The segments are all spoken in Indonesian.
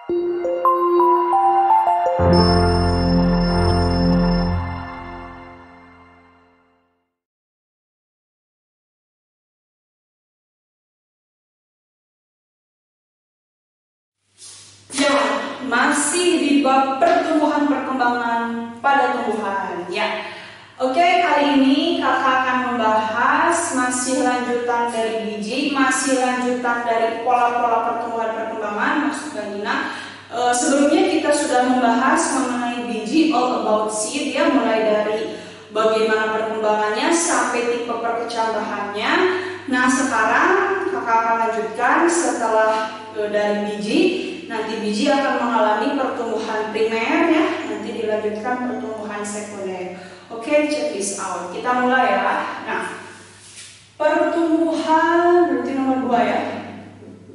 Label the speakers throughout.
Speaker 1: Ya, masih di bab pertumbuhan perkembangan pada tumbuhan ya. Oke, kali ini kakak akan membahas masih lanjutan dari biji, masih lanjutan dari pola-pola pertumbuhan perkembangan maksud Gina. Sebelumnya kita sudah membahas mengenai biji, all about seed ya, mulai dari bagaimana perkembangannya sampai tipe perkecambahannya. Nah, sekarang kakak akan lanjutkan setelah dari biji. Nanti biji akan mengalami pertumbuhan primer ya, nanti dilanjutkan pertumbuhan sekunder. Oke, check this out. Kita mulai ya. Nah, pertumbuhan berarti nomor 2 ya.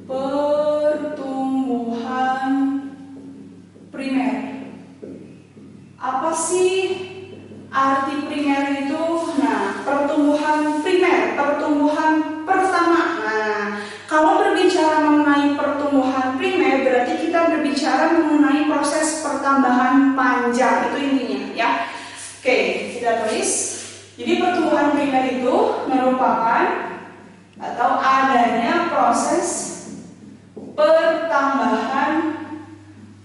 Speaker 1: Pertumbuhan primer. Apa sih arti primer itu? Nah, pertumbuhan primer, pertumbuhan pertama. Nah, kalau berbicara mengenai pertumbuhan primer, berarti kita berbicara mengenai proses pertambahan panjang, itu intinya ya. Oke, kita tulis. Jadi pertumbuhan primer itu merupakan atau adanya proses pertambahan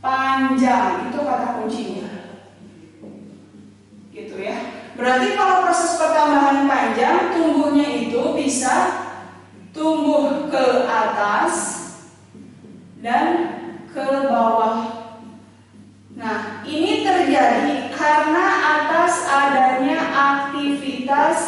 Speaker 1: panjang, itu kata kuncinya. Gitu ya. Berarti kalau proses pertambahan panjang, tumbuhnya itu bisa tumbuh ke atas dan ke bawah. Nah, ini terjadi karena atas adanya aktivitas.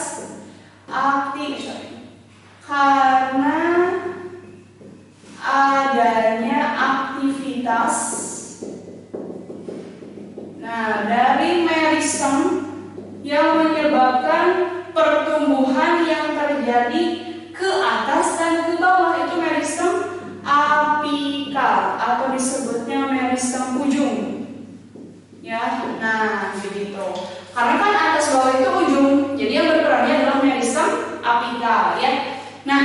Speaker 1: Nah, dari meristem yang menyebabkan pertumbuhan yang terjadi ke atas dan ke bawah, itu meristem apikal atau disebutnya meristem ujung ya. Nah, begitu. Karena kan atas bawah itu ujung, jadi yang berperannya adalah meristem apikal ya. Nah,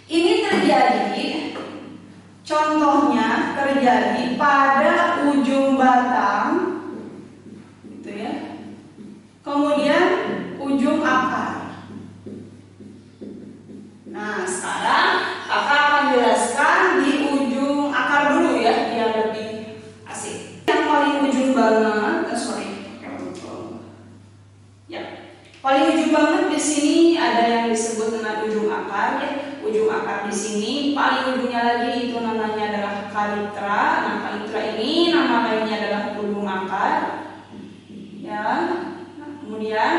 Speaker 1: ini terjadi, contohnya terjadi pada ujung batang gitu ya, kemudian ujung akar. Nah, sekarang kakak akan jelaskan di ujung akar dulu ya, biar lebih asik. Yang paling ujung banget, paling ujung banget di sini ada yang disebut dengan ujung akar ya. Ujung akar di sini, paling ujungnya lagi itu namanya adalah kalitra. Nah, kalitra ini nama lainnya adalah ujung akar ya. Nah, kemudian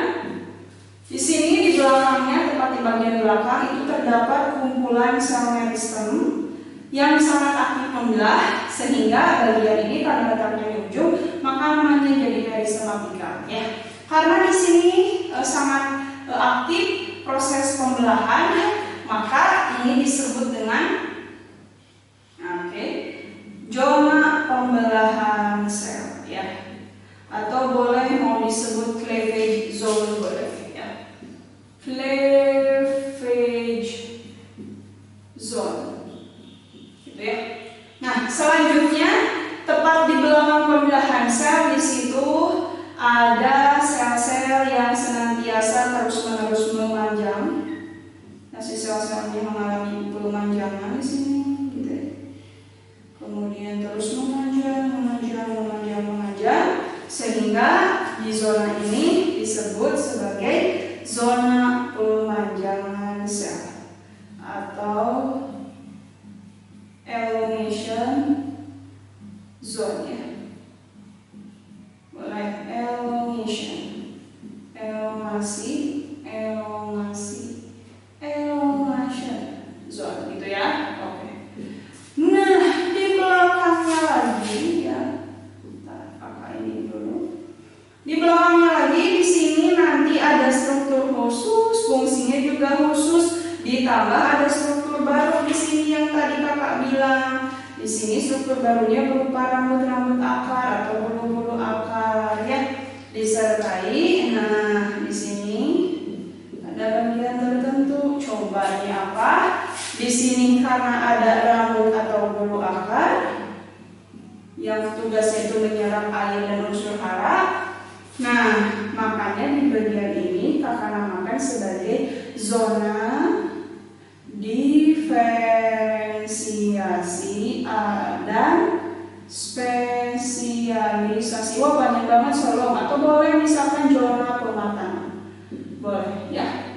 Speaker 1: di sini di belakangnya, tepat di bagian belakang itu terdapat kumpulan sel meristem yang sangat aktif membelah, sehingga bagian ini karena letaknya di ujung, maka namanya jadi meristem apikal ya. Karena di sini sangat aktif proses pembelahan, maka ini disebut dengan zona pembelahan sel ya. Atau boleh mau disebut cleavage zone boleh. Cleavage zone gitu ya. Nah, selanjutnya tepat di belakang pembelahan sel, di situ ada sel-sel yang senantiasa terus-menerus memanjang. Nah, si sel-selnya mengalami pemanjangan di sini gitu ya. Kemudian terus memanjang sehingga di zona ini disebut sebagai zona pemanjangan sel atau elongation zone ya. Boleh elongation, elongation zone gitu ya. Oke. Nah, di belakangnya lagi ya. Di belakangnya lagi di sini nanti ada struktur khusus, fungsinya juga khusus, ditambah ada struktur baru di sini yang tadi kakak bilang. Di sini struktur barunya berupa rambut-rambut akar atau bulu-bulu akar ya, disertai. Nah, di sini ada bagian tertentu. Coba ini apa? Di sini karena ada rambut atau bulu akar, yang tugasnya itu menyerap air dan unsur hara. Nah, makanya di bagian ini kakak namakan sebagai zona diferensiasi dan spesialisasi. Wah, banyak banget Solom. Atau boleh misalkan zona pematangan, boleh ya.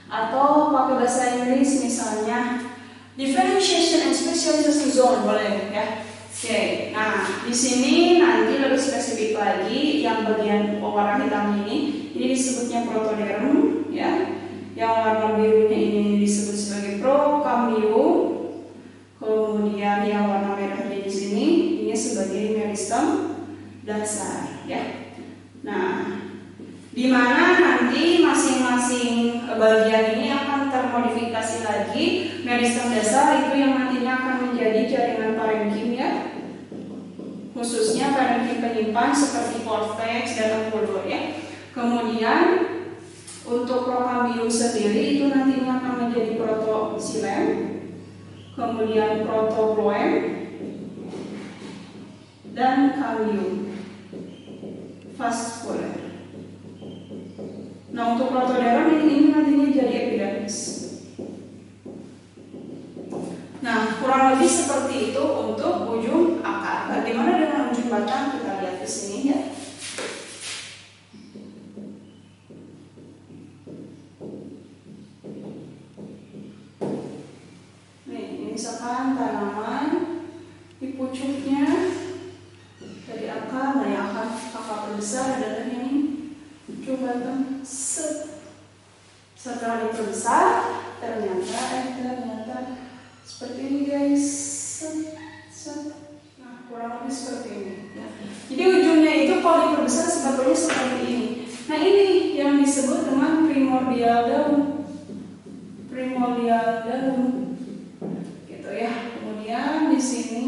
Speaker 1: Atau pakai bahasa Inggris misalnya differentiation and specialization zone, boleh ya. Oke, nah di sini nanti lebih spesifik lagi yang bagian warna hitam ini disebutnya protoderm ya. Yang warna birunya ini disebut sebagai prokambium. Kemudian yang warna merahnya di sini ini sebagai meristem dasar ya. Nah, di mana nanti masing-masing bagian ini akan termodifikasi lagi. Meristem dasar itu yang nantinya akan menjadi jaringan parenkim ya, khususnya parenkim penyimpan seperti cortex dan ampulor ya. Kemudian untuk prokambium sendiri itu nantinya akan menjadi protoxilem, kemudian protofloem dan kambium vaskuler. Nah, untuk protoderm ini nantinya jadi epidermis. Nah, kurang lebih seperti itu untuk ujung akar. Bagaimana dengan ujung batang? Kita lihat di sini ya. Nih, ini misalkan tanaman di pucuknya dari akar. Nah, yang akan kakak perbesar adalah ini ujung batang. Setelah diperbesar, ternyata seperti ini guys. Nah, kurang lebih seperti ini ya. Jadi ujungnya itu kalau diperbesar sebetulnya seperti ini. Nah, ini yang disebut dengan primordial daun. Primordial daun. Gitu ya. Kemudian di sini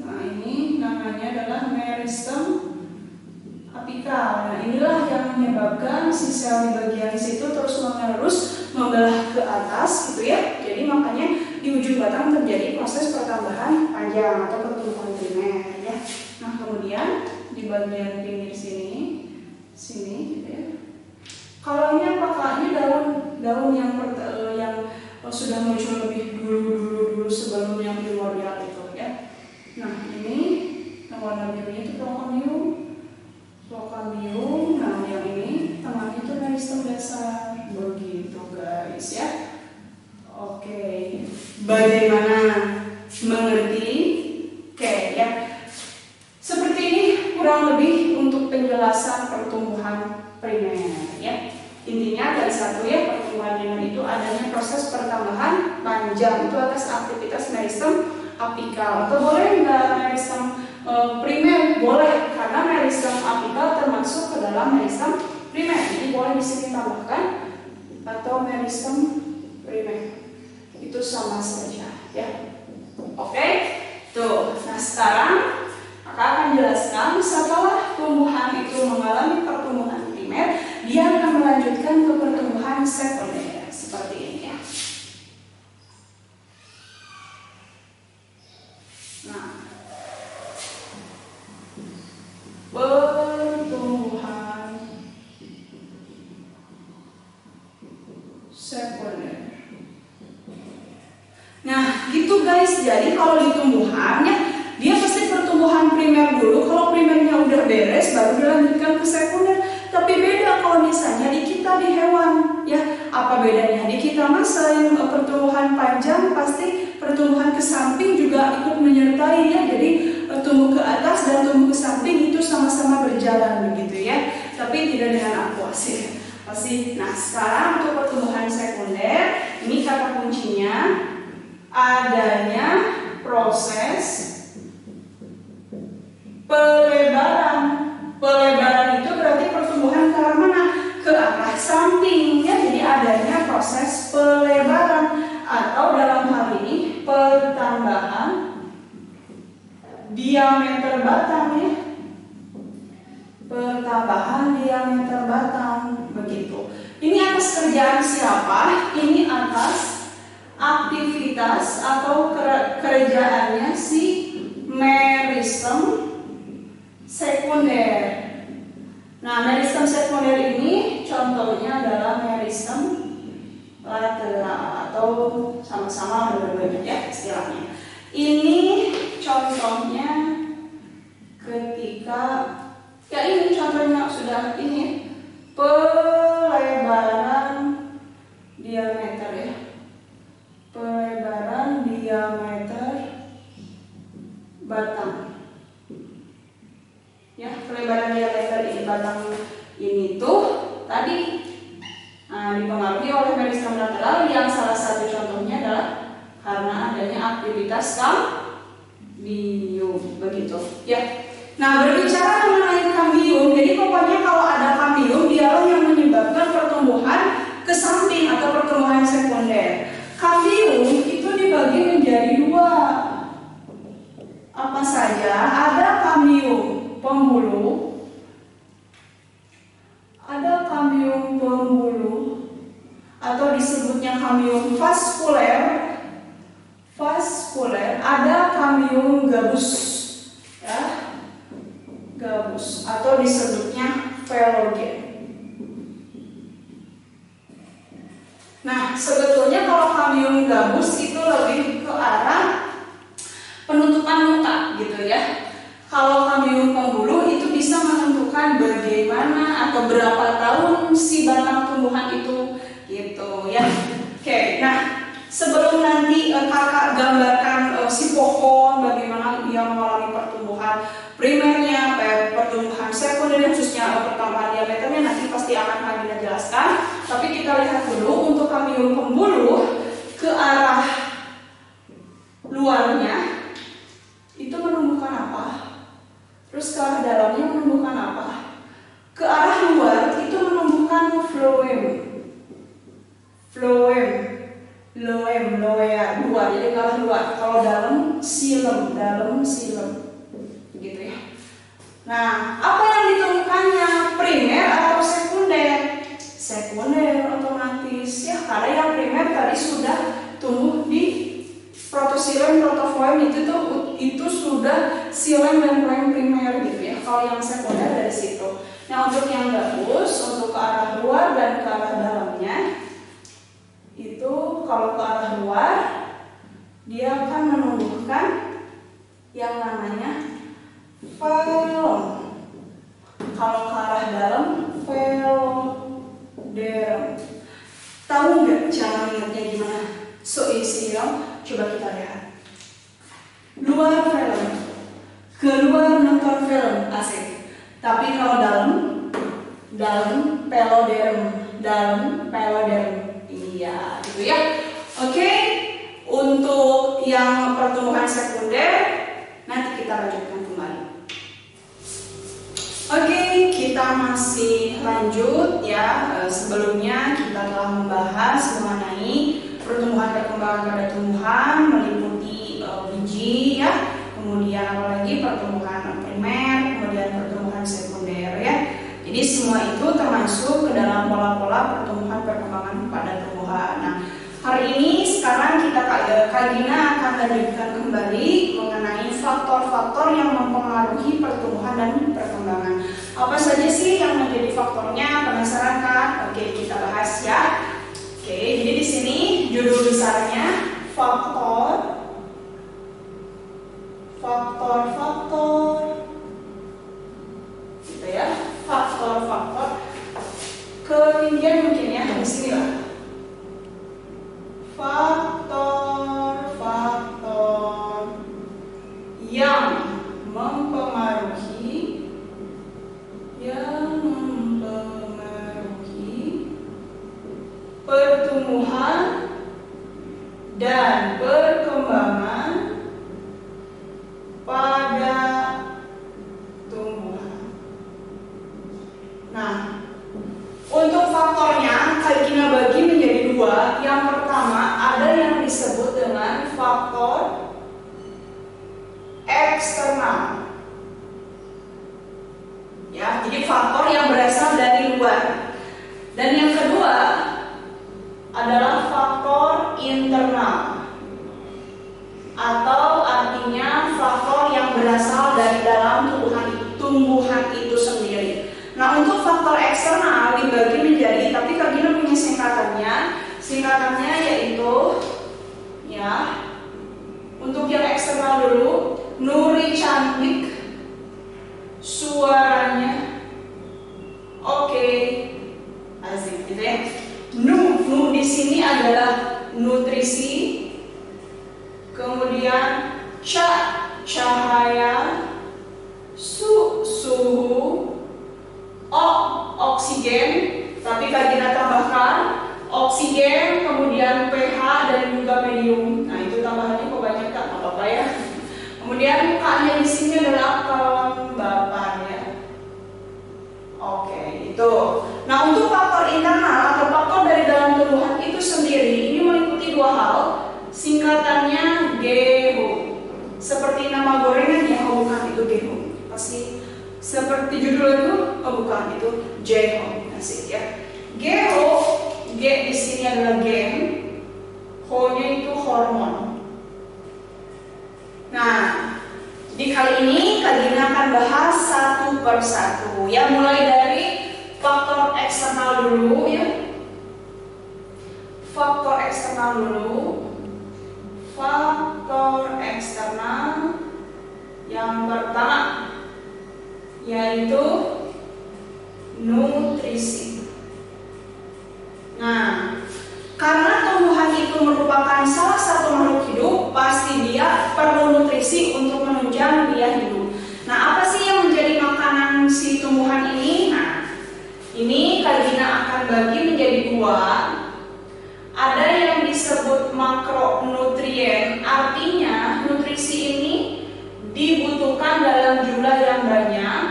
Speaker 1: nah, ini namanya adalah meristem apikal. Nah, inilah yang menyebabkan si sel di bagian situ terus menerus membelah ke atas gitu ya. Jadi makanya di ujung batang terjadi proses pertambahan panjang atau pertumbuhan primer ya. Nah, kemudian di bagian pinggir sini gitu ya. Kalau ini apakah ini daun yang sudah muncul lebih dulu sebelum yang primordial itu ya. Nah, ini yang warna birunya itu prokambium. Nah, yang ini temannya itu meristem dasar. Begitu guys ya. Oke, bagaimana mengerti? Oke ya. Seperti ini kurang lebih untuk penjelasan pertumbuhan primer ya. Intinya dari satu ya, pertumbuhan primer itu adanya proses pertambahan panjang itu atas aktivitas meristem apikal. Atau boleh nggak meristem primer? Boleh, karena meristem apikal termasuk ke dalam meristem primer. Jadi boleh di sini tambahkan atau meristem primer. Itu sama saja ya. Oke? Tuh. Nah, sekarang kakak akan jelaskan setelah tumbuhan itu mengalami pertumbuhan primer, dia akan melanjutkan ke pertumbuhan sekunder seperti ini ya. Nah, pertumbuhan sekunder. Nah, gitu guys. Jadi kalau di tumbuhannya dia pasti pertumbuhan primer dulu. Kalau primernya udah beres baru dilanjutkan ke sekunder. Tapi beda kalau misalnya di kita di hewan ya. Apa bedanya? Di kita mah selain pertumbuhan panjang pasti pertumbuhan ke samping juga ikut menyertai ya. Jadi tumbuh ke atas dan tumbuh ke samping itu sama-sama berjalan begitu ya. Tapi tidak dengan akuasi. Pasti. Nah, sekarang untuk pertumbuhan sekunder ini kata kuncinya adanya proses pelebaran. Pelebaran itu berarti pertumbuhan ke arah mana? Ke arah sampingnya. Jadi adanya proses pelebaran atau dalam hal ini pertambahan diameter batang ya. Pertambahan diameter batang begitu. Ini atas kerjaan siapa? Ini atas aktivitas atau kerjaannya si sekunder. Nah, meristem sekunder ini contohnya adalah meristem lateral atau sama-sama dua-duanya ya istilahnya. Ini contohnya ketika ya ini contohnya sudah ini pelebaran diameter ya. Pelebaran diameter batang. Ya, pelebaran diameter ini batang ini tuh tadi dipengaruhi oleh meristem lateral yang salah satu contohnya adalah karena adanya aktivitas kambium begitu ya. Nah, berbicara mengenai kambium, jadi pokoknya kalau ada kambium dialah yang menyebabkan pertumbuhan ke samping atau pertumbuhan sekunder. Kambium itu dibagi menjadi dua. Apa saja? Ada kambium pembuluh, ada kambium pembuluh atau disebutnya kambium vaskuler, ada kambium gabus, ya, gabus atau disebutnya velogen. Nah, sebetulnya kalau kambium gabus itu lebih ke arah penutupan muka gitu ya. Kalau kambium pembuluh itu bisa menentukan bagaimana atau berapa tahun si batang tumbuhan itu gitu ya. Oke, nah sebelum nanti kakak gambarkan si pohon bagaimana dia mengalami pertumbuhan primernya, pertumbuhan sekunder khususnya pertambahan diameternya nanti pasti akan Kak jelaskan. Tapi kita lihat dulu untuk kambium pembuluh ke arah luarnya itu menumbuhkan apa? Terus ke arah dalamnya menumbuhkan apa? Ke arah luar itu menumbuhkan phloem, luar, jadi ke arah luar. Kalau dalam silem, gitu ya. Nah, apa yang ditemukannya? Primer atau sekunder? Sekunder otomatis ya, karena yang primer tadi sudah tumbuh di protosilem, protofloem itu sudah silem dan floem primer gitu ya. Kalau yang sekunder dari situ. Nah, untuk yang gabus, untuk ke arah luar dan ke arah dalamnya itu kalau ke arah luar dia akan menumbuhkan yang namanya phloem. Kalau ke arah dalam phloderm. Tahu nggak cara ingatnya gimana? So easy ya. Coba kita lihat. Luar phloem, keluar nonton film asik. Tapi kalau dalam peloderm. Iya, gitu ya. Oke. Untuk yang pertumbuhan sekunder nanti kita lanjutkan kembali. Oke, kita masih lanjut ya. Sebelumnya kita telah membahas mengenai pertumbuhan perkembangan pada tumbuhan meliputi biji ya, kemudian apalagi pertumbuhan primer, kemudian pertumbuhan sekunder ya. Jadi semua itu termasuk ke dalam pola-pola pertumbuhan perkembangan pada tumbuhan. Nah, hari ini sekarang Kak Gina akan lanjutkan kembali mengenai faktor-faktor yang mempengaruhi pertumbuhan dan perkembangan. Apa saja sih yang menjadi faktornya? Penasaran kan? Oke, kita bahas ya. Oke, jadi di sini judul besarnya faktor gitu ya. Faktor ketinggian mungkin ya di sini lah. Faktor yang mempengaruhi pertumbuhan dan perkembangan pada tumbuhan. Nah, untuk faktornya Kak Gina bagi menjadi dua. Yang pertama ada yang disebut dengan faktor eksternal. Ya, jadi faktor yang berasal dari luar. Dan yang kedua adalah faktor internal, atau artinya faktor yang berasal dari dalam tumbuhan itu sendiri. Nah, untuk faktor eksternal dibagi menjadi, tapi Kak Gina punya singkatannya yaitu ya, untuk yang eksternal dulu, Nuri cantik, suaranya oke, asik gitu ya. Nu di sini adalah nutrisi, kemudian cahaya, suhu, oksigen, tapi Kak Gina tambahkan oksigen, kemudian pH dan juga medium. Nah, itu tambahannya kok banyak Kak, nggak apa-apa ya. Kemudian K-nya di sini adalah kelembapan ya. Oke, itu. Nah, untuk faktor internal atau faktor dari dalam tumbuhan itu sendiri ini meliputi dua hal. Singkatannya GEHO. Seperti nama gorengan ya, oh bukan itu GEHO. Pasti seperti judul itu, oh bukan itu GEHO. Asik ya. GEHO, G di sini adalah gen, Ho-nya itu hormon. Nah, di kali ini Kak Gina akan bahas satu persatu ya, mulai dari faktor eksternal dulu ya. Faktor eksternal dulu. Faktor eksternal yang pertama yaitu nutrisi. Nah, karena tumbuhan itu merupakan salah satu makhluk hidup, pasti dia perlu nutrisi untuk menunjang dia hidup. Nah, apa sih yang menjadi makanan si tumbuhan ini? Nah, ini Kak Gina akan bagi menjadi dua. Ada yang disebut makronutrien, artinya nutrisi ini dibutuhkan dalam jumlah yang banyak,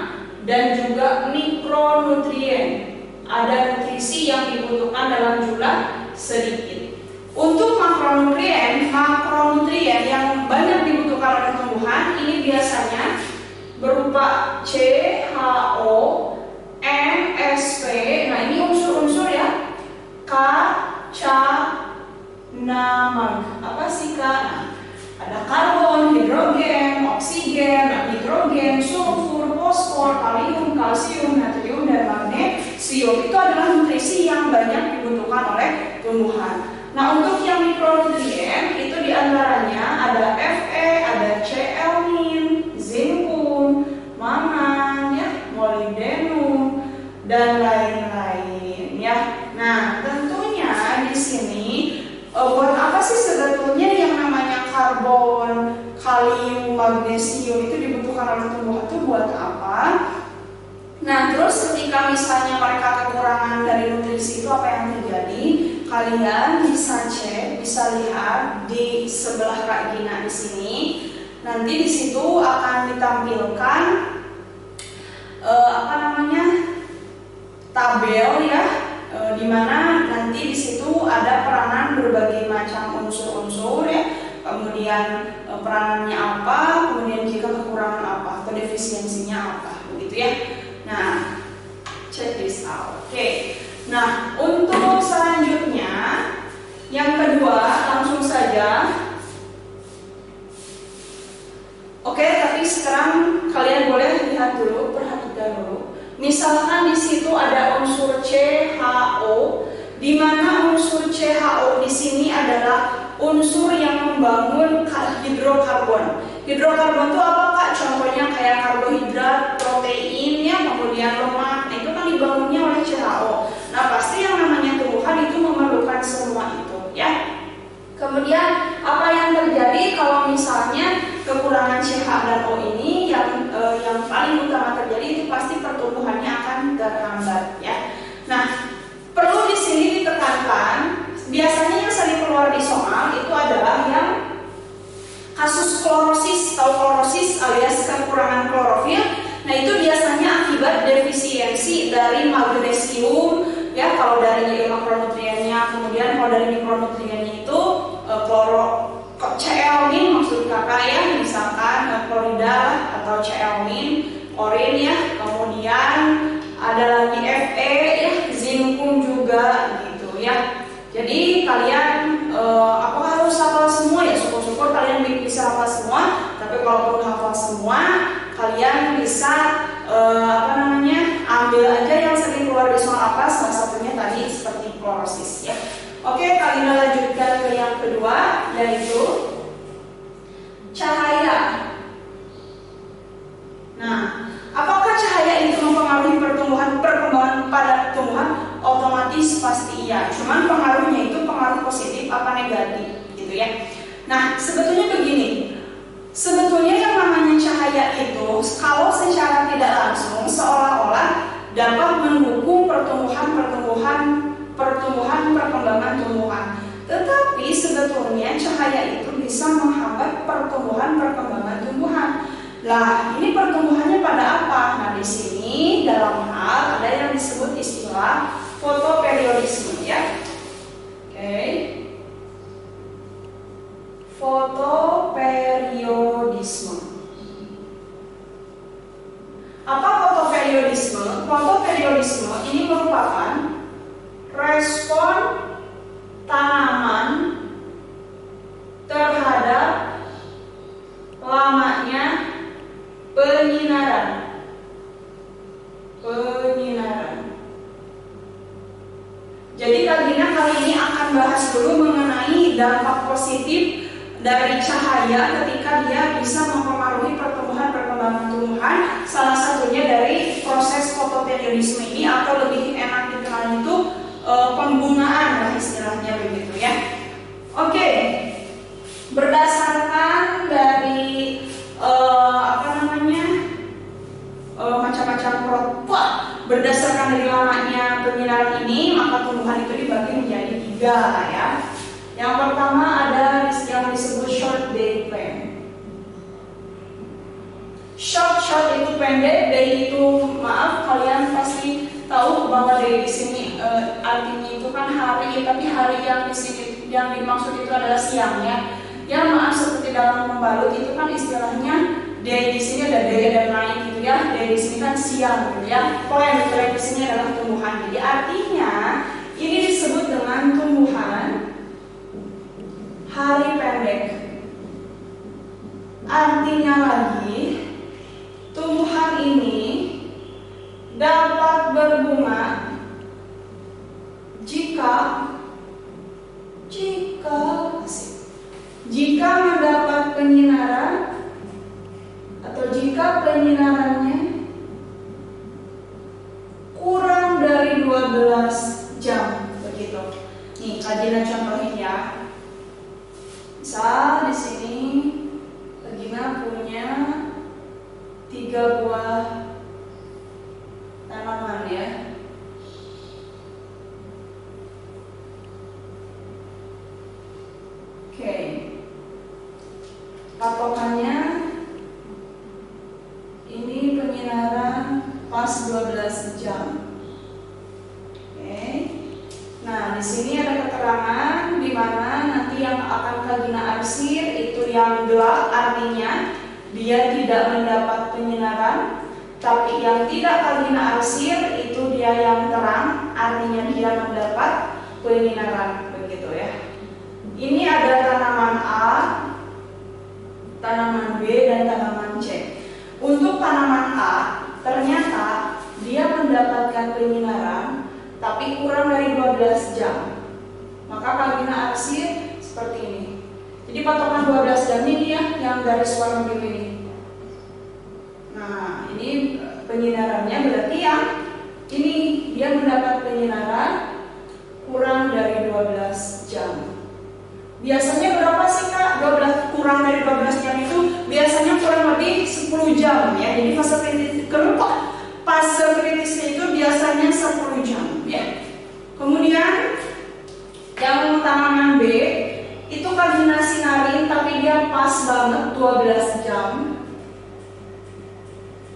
Speaker 1: dan juga mikronutrien. Ada nutrisi yang dibutuhkan dalam jumlah sedikit. Untuk makronutrien yang banyak dibutuhkan oleh tumbuhan ini biasanya berupa CHO, MSP. Nah, ini unsur-unsur ya. Nama apa sih Kak? Nah, ada karbon, hidrogen, oksigen, nitrogen, sulfur, fosfor, kalium, kalsium, natrium, dan magnesium. Itu adalah nutrisi yang banyak dibutuhkan oleh tumbuhan. Nah, untuk yang mikronutrien itu diantaranya ada Fe, ada Cl-min, zinkum, mangan, ya, molybdenum, dan lain-lain ya. Nah, tentunya di sini buat apa sih sebetulnya yang namanya karbon, kalium, magnesium itu dibutuhkan oleh tumbuhan itu buat apa? Nah, terus ketika misalnya mereka kekurangan dari nutrisi itu apa yang terjadi? Kalian bisa cek, bisa lihat di sebelah Kak Gina di sini. Nanti di situ akan ditampilkan tabel ya, di mana nanti di situ ada peranan berbagai macam unsur-unsur ya. Kemudian peranannya apa, kemudian jika kekurangan apa atau defisiensinya apa, begitu ya. Nah, check this out. Oke. Nah, untuk selanjutnya yang kedua langsung saja. Oke, tapi sekarang kalian boleh lihat dulu, perhatikan dulu. Misalkan di situ ada unsur CHO, di mana unsur CHO di sini adalah unsur yang membangun hidrokarbon. Hidrokarbon itu apa Kak? Contohnya kayak karbohidrat, protein ya, kemudian lemak. Nah, itu kan dibangunnya oleh CHO. Nah, pasti yang namanya tumbuhan itu memerlukan semua itu ya. Kemudian apa yang terjadi kalau misalnya kekurangan CH dan O ini yang paling utama terjadi itu pasti pertumbuhannya akan terhambat ya. Nah, perlu di sini ditekankan, biasanya yang sering keluar di soal itu adalah yang kasus klorosis atau klorosis alias kekurangan klorofil. Nah, itu biasanya akibat defisiensi dari magnesium ya, kalau dari makronutriennya. Kemudian kalau dari mikronutriennya itu Cl-min maksud kakak ya, misalkan klorida atau Cl-min, orin ya. Kemudian ada lagi Fe ya, zinkum juga gitu ya. Jadi kalian apakah harus hafal semua ya? Syukur-syukur kalian bisa hafal semua. Tapi kalau belum hafal semua, kalian bisa bagus kalau secara tidak langsung seolah-olah dapat mendukung perkembangan tumbuhan. Tetapi sebetulnya cahaya itu bisa menghambat perkembangan tumbuhan. Lah, ini pertumbuhannya pada apa? Nah, di sini dalam hal ada yang disebut istilah fotoperiodisme ya. Oke. Fotoperiodisme. Apa fotoperiodisme? Fotoperiodisme ini merupakan respon tanaman terhadap lamanya penyinaran. Jadi kali ini akan bahas dulu mengenai dampak positif dari cahaya ketika dia bisa mempengaruhi perkembangan tumbuhan. Salah satunya dari proses fotoperiodisme ini, atau lebih enak dikenal itu pembungaan lah istilahnya begitu ya. Oke. Berdasarkan dari berdasarkan dari lamanya penyinaran ini, maka tumbuhan itu dibagi menjadi 3 ya. Yang pertama ada yang disebut short day plant. Short itu pendek, day itu maaf, kalian pasti tahu bahwa day di sini artinya itu kan hari, tapi hari yang di sini yang dimaksud itu adalah siang ya. Ya maaf, seperti dalam membalut itu kan istilahnya day di sini ada day dan night gitu ya. Day di sini kan siang gitu ya. Plant di sini adalah tumbuhan. Jadi artinya ini disebut dengan tumbuhan hari pendek. Artinya lagi, tumbuhan ini dapat berbunga jika mendapat penyinaran atau jika penyinarannya kurang dari 12 jam begitu. Nih, kajian contohin ya. Misal di sini Regina punya 3 buah tanaman ya. Oke. Patokannya ini penyinaran pas 12 jam. Oke. Nah, di sini ada keterangan di mana nanti yang akan Kagina arsir itu yang gelap, artinya dia tidak mendapat penyinaran. Tapi yang tidak Kagina arsir itu dia yang terang, artinya dia mendapat penyinaran begitu ya. Ini ada tanaman A, tanaman B, dan tanaman C. Untuk tanaman A, ternyata dia mendapatkan penyinaran tapi kurang dari 12 jam. Maka Kagina arsir seperti ini. Jadi patokan 12 jam ini ya, yang garis warna biru ini. Nah, ini penyinarannya berarti yang ini dia mendapat penyinaran kurang dari 12 jam. Biasanya berapa sih Kak? 12 kurang dari 12 jam itu biasanya kurang lebih 10 jam ya. Jadi fase kritisnya itu biasanya 10 jam ya. Kemudian yang tanaman B itu Kagina sinarin tapi dia pas banget 12 jam.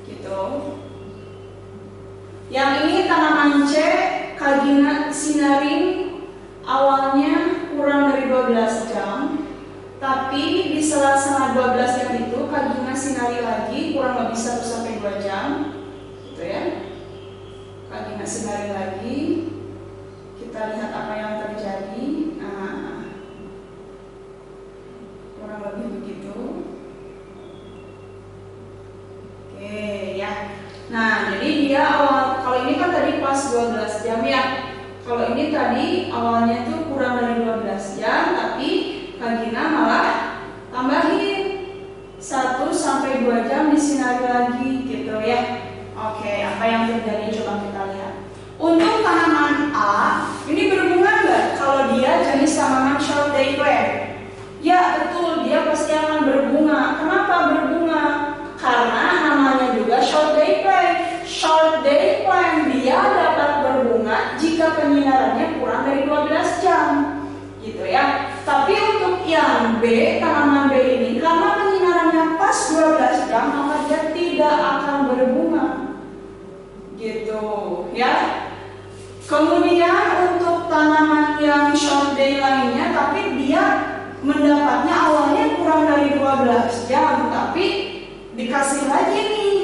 Speaker 1: Gitu. Yang ini tanaman C Kagina sinarin awalnya kurang dari 12 jam, tapi di sela-sela 12 jam itu Kagina sinari lagi kurang lebih 1 sampai 2 jam, gitu ya. Kagina sinari lagi, kita lihat apa yang terjadi. Nah, kurang lebih begitu. Oke ya. Nah, jadi dia awal, kalau ini kan tadi pas 12 jam ya. Kalau ini tadi awalnya tuh kurang dari 12 jam, tapi Kagina malah tambahin 1 sampai 2 jam disinari lagi gitu ya. Oke, apa yang terjadi coba kita lihat. Untuk tanaman A, ini berbunga nggak? Kalau dia jenis tanaman short day plant, ya betul, dia pasti akan berbunga. Kenapa berbunga? Karena namanya yang B, tanaman B ini karena penyinarannya pas 12 jam, maka dia tidak akan berbunga. Gitu, ya. Kemudian untuk tanaman yang short day lainnya, tapi dia mendapatnya awalnya kurang dari 12 jam, tapi dikasih lagi nih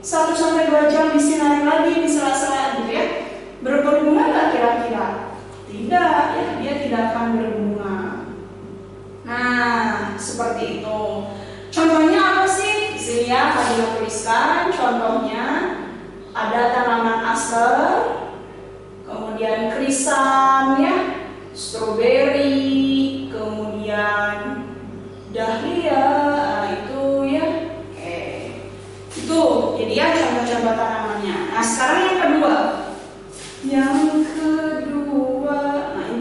Speaker 1: 1-2 jam disinari lagi di sela-sela gitu ya. Berbunga nggak kira-kira? Tidak, ya, dia tidak akan berbunga. Nah, seperti itu. Contohnya apa sih? Di sini ya, tadi tuliskan contohnya ada tanaman aster, kemudian krisan ya, stroberi, kemudian dahlia, itu ya. Itu jadi ya contoh-contoh tanamannya. Nah, sekarang yang kedua. Nah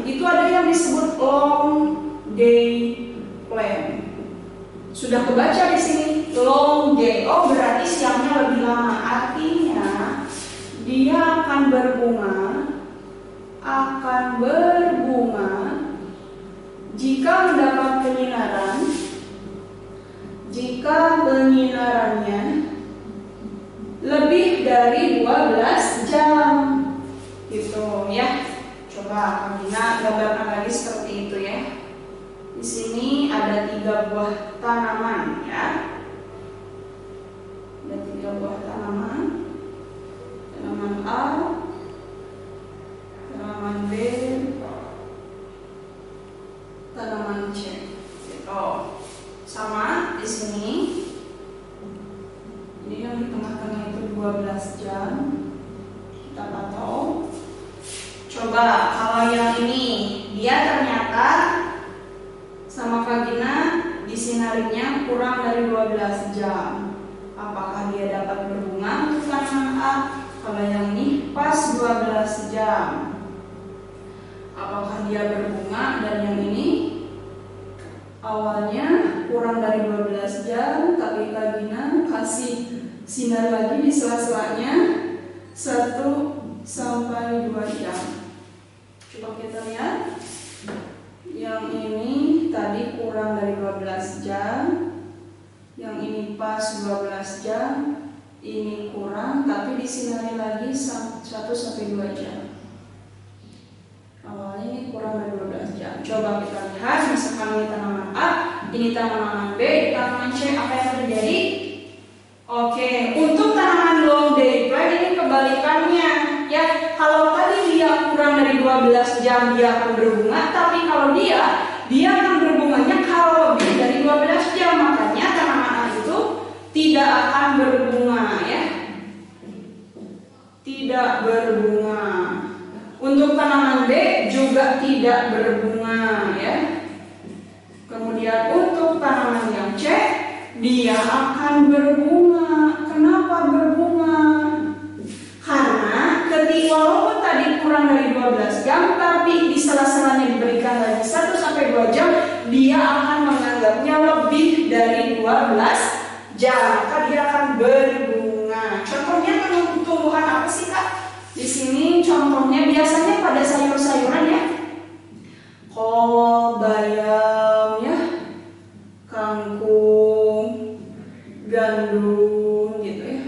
Speaker 1: itu ada yang disebut long day plant. Sudah kebaca di sini long day. Oh, berarti siangnya lebih lama. Artinya dia akan berbunga jika mendapat penyinaran, jika penyinarannya lebih dari 12 jam. Gitu ya. Coba Kamina gambarkan lagi seperti itu ya. Di sini ada 3 buah tanaman ya. Ada 3 buah tanaman. Tanaman A, tanaman B, tanaman C. Gitu. Sama di sini. Ini yang di tengah-tengah itu 12 jam. Kita pantau. Coba kalau yang ini dia ternyata sama Kak Gina disinarinya kurang dari 12 jam. Apakah dia dapat berbunga untuk tanaman A? Kalau yang ini pas 12 jam. Apakah dia berbunga? Dan yang ini awalnya kurang dari 12 jam, tapi Kak Gina kasih sinar lagi di sela-selanya 1-2 jam. Coba kita lihat. Yang ini tadi kurang dari 12 jam. Yang ini pas 12 jam. Ini kurang, tapi disinari lagi 1-2 jam. Awalnya ini kurang dari 12 jam. Coba kita lihat, misalkan ini tanaman A, ini tanaman B, tanaman C, apa yang terjadi? Oke, untuk tanaman long day plant ini kebalikannya. Ya, kalau tadi dia kurang dari 12 jam dia akan berbunga, tapi kalau dia akan berbunganya kalau lebih dari 12 jam, makanya tanaman A itu tidak akan berbunga ya. Tidak berbunga. Untuk tanaman B juga tidak berbunga ya. Kemudian untuk tanaman yang C dia akan berbunga. Kenapa berbunga? Karena walaupun tadi kurang dari 12 jam, tapi di sela-selanya diberikan lagi 1-2 jam, dia akan menganggapnya lebih dari 12 jam. Maka dia akan berbunga. Contohnya tumbuhan apa sih Kak? Di sini contohnya biasanya pada sayur-sayuran ya. Kol, bayam ya, kangkung, gandum gitu ya.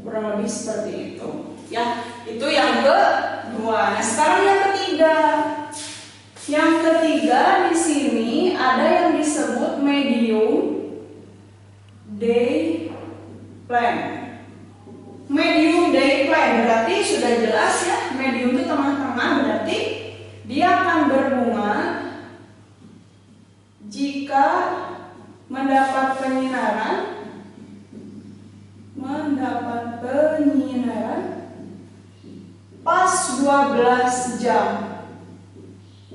Speaker 1: Kurang lebih seperti itu. Ya, itu yang kedua. Nah, sekarang yang ketiga. Yang ketiga di sini ada yang disebut medium day plant. Medium day plant berarti sudah jelas ya. Medium itu tengah-tengah, berarti dia akan berbunga jika mendapat penyinaran pas 12 jam.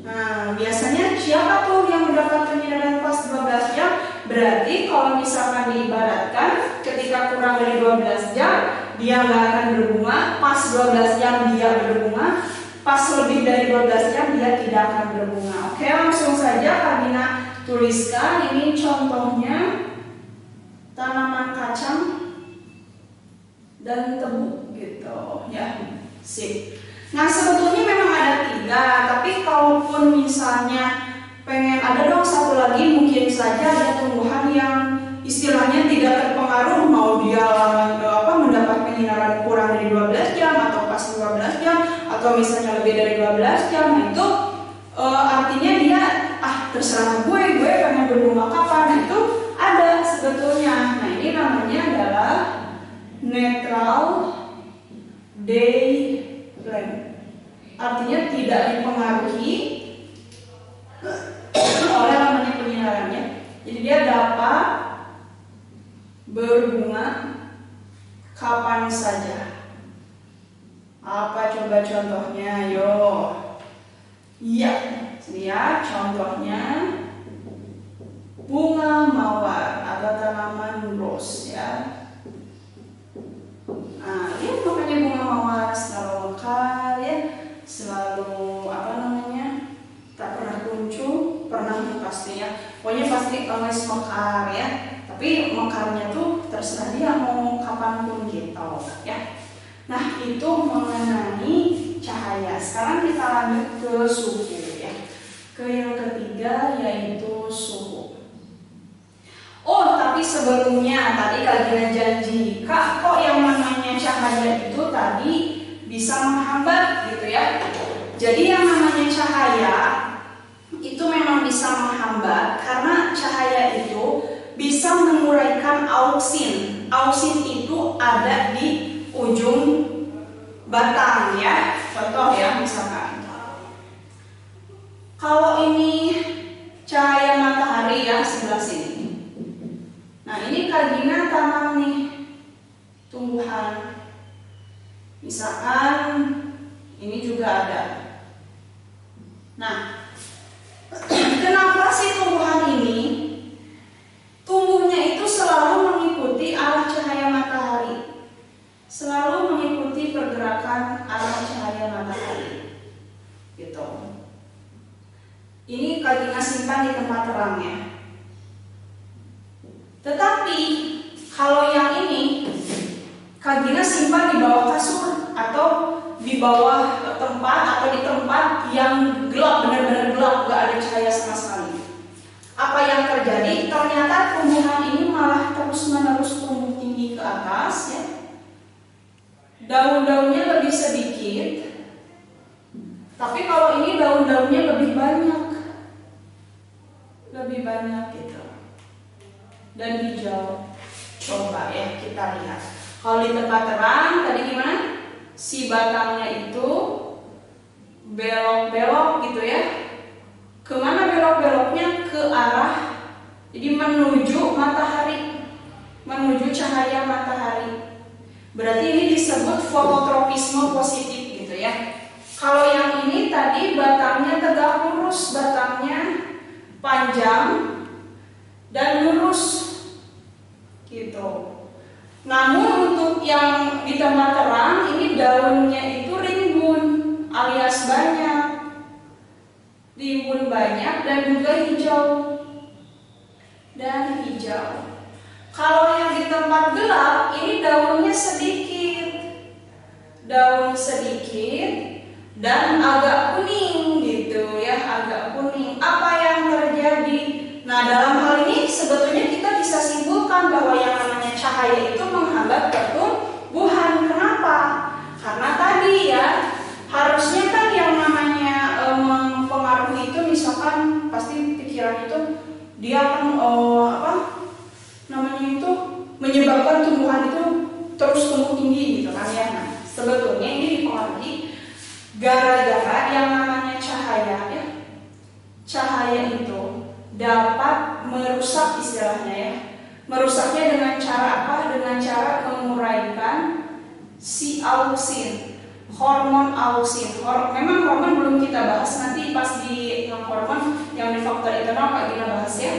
Speaker 1: Nah, biasanya siapa tuh yang mendapat penyinaran pas 12 jam? Berarti kalau misalkan diibaratkan ketika kurang dari 12 jam dia nggak akan berbunga, pas 12 jam dia berbunga, pas lebih dari 12 jam dia tidak akan berbunga. Oke, langsung saja Kak tuliskan ini contohnya tanaman kacang dan tebu gitu ya. Sip. Nah, sebetulnya memang ada 3, tapi kalaupun misalnya pengen ada dong satu lagi, mungkin saja ada tumbuhan yang istilahnya tidak terpengaruh mau dia mendapat penyinaran kurang dari 12 jam atau pas 12 jam atau misalnya lebih dari 12 jam. Nah itu artinya dia terserah gue pengen berbunga kapan. Nah itu ada sebetulnya. Nah ini namanya adalah neutral daylight, artinya tidak dipengaruhi oleh namanya penyinarannya. Jadi dia dapat berbunga kapan saja. Apa coba contohnya? Yo, iya, lihat contohnya bunga mawar atau tanaman rose ya. Nah, lihat makanya bunga mawar selalu mekar ya, selalu tak pernah kuncup, pernah pasti ya. Pokoknya pasti always mekar ya. Tapi mekarnya tuh terserah dia mau kapanpun gitu ya. Nah itu mengenai cahaya. Sekarang kita lanjut ke suhu ya. Ke yang ketiga yaitu suhu. Oh tapi sebelumnya tadi Kak janji, Kak kok yang namanya cahaya itu tadi bisa menghambat gitu ya. Jadi yang namanya cahaya itu memang bisa menghambat karena cahaya itu bisa menguraikan auksin. Auksin itu ada di ujung batang ya. Contoh ya misalkan. Kalau ini cahaya matahari ya sebelah sini. Nah ini Kak Gina tanam nih tumbuhan. Misalkan ini juga ada. Nah, kenapa sih tumbuhan ini tumbuhnya itu selalu mengikuti arah cahaya matahari, selalu mengikuti pergerakan arah cahaya matahari, gitu. Ini Kak Gina simpan di tempat terang ya. Tetapi kalau yang ini Kak Gina simpan di bawah kasur atau di bawah tempat atau di tempat yang gelap, benar-benar gelap, gak ada cahaya sama sekali. Apa yang terjadi? Ternyata tumbuhan ini malah terus-menerus tumbuh tinggi ke atas ya. Daun-daunnya lebih sedikit, tapi kalau ini daun-daunnya lebih banyak gitu. Dan hijau. Coba ya kita lihat. Kalau di tempat terang tadi gimana? Si batangnya itu belok-belok gitu ya. Kemana belok-beloknya? Ke arah, jadi menuju matahari, menuju cahaya matahari. Berarti ini disebut fototropisme positif gitu ya. Kalau yang ini tadi batangnya tegak lurus, batangnya panjang dan lurus gitu. Namun untuk yang di tempat terang ini daunnya itu rimbun alias banyak, rimbun banyak dan juga hijau. Kalau yang di tempat gelap ini daunnya sedikit, dan agak kuning gitu ya, agak kuning. Apa yang terjadi? Nah dalam hal ini sebetulnya kita bisa simpulkan bahwa yang namanya cahaya itu menghambat pertumbuhan. Kenapa? Karena tadi ya, harusnya kan yang namanya mempengaruhi itu misalkan pasti pikiran itu dia akan menyebabkan tumbuhan itu terus tumbuh tinggi gitu kan ya. Nah, sebetulnya ini dipengaruhi gara-gara yang namanya cahaya ya. Cahaya itu dapat merusak istilahnya ya. Merusaknya dengan cara apa? Dengan cara menguraikan si auksin, hormon auksin. Memang hormon belum kita bahas, nanti pas di hormon yang di faktor internal Kak Gina bahas ya.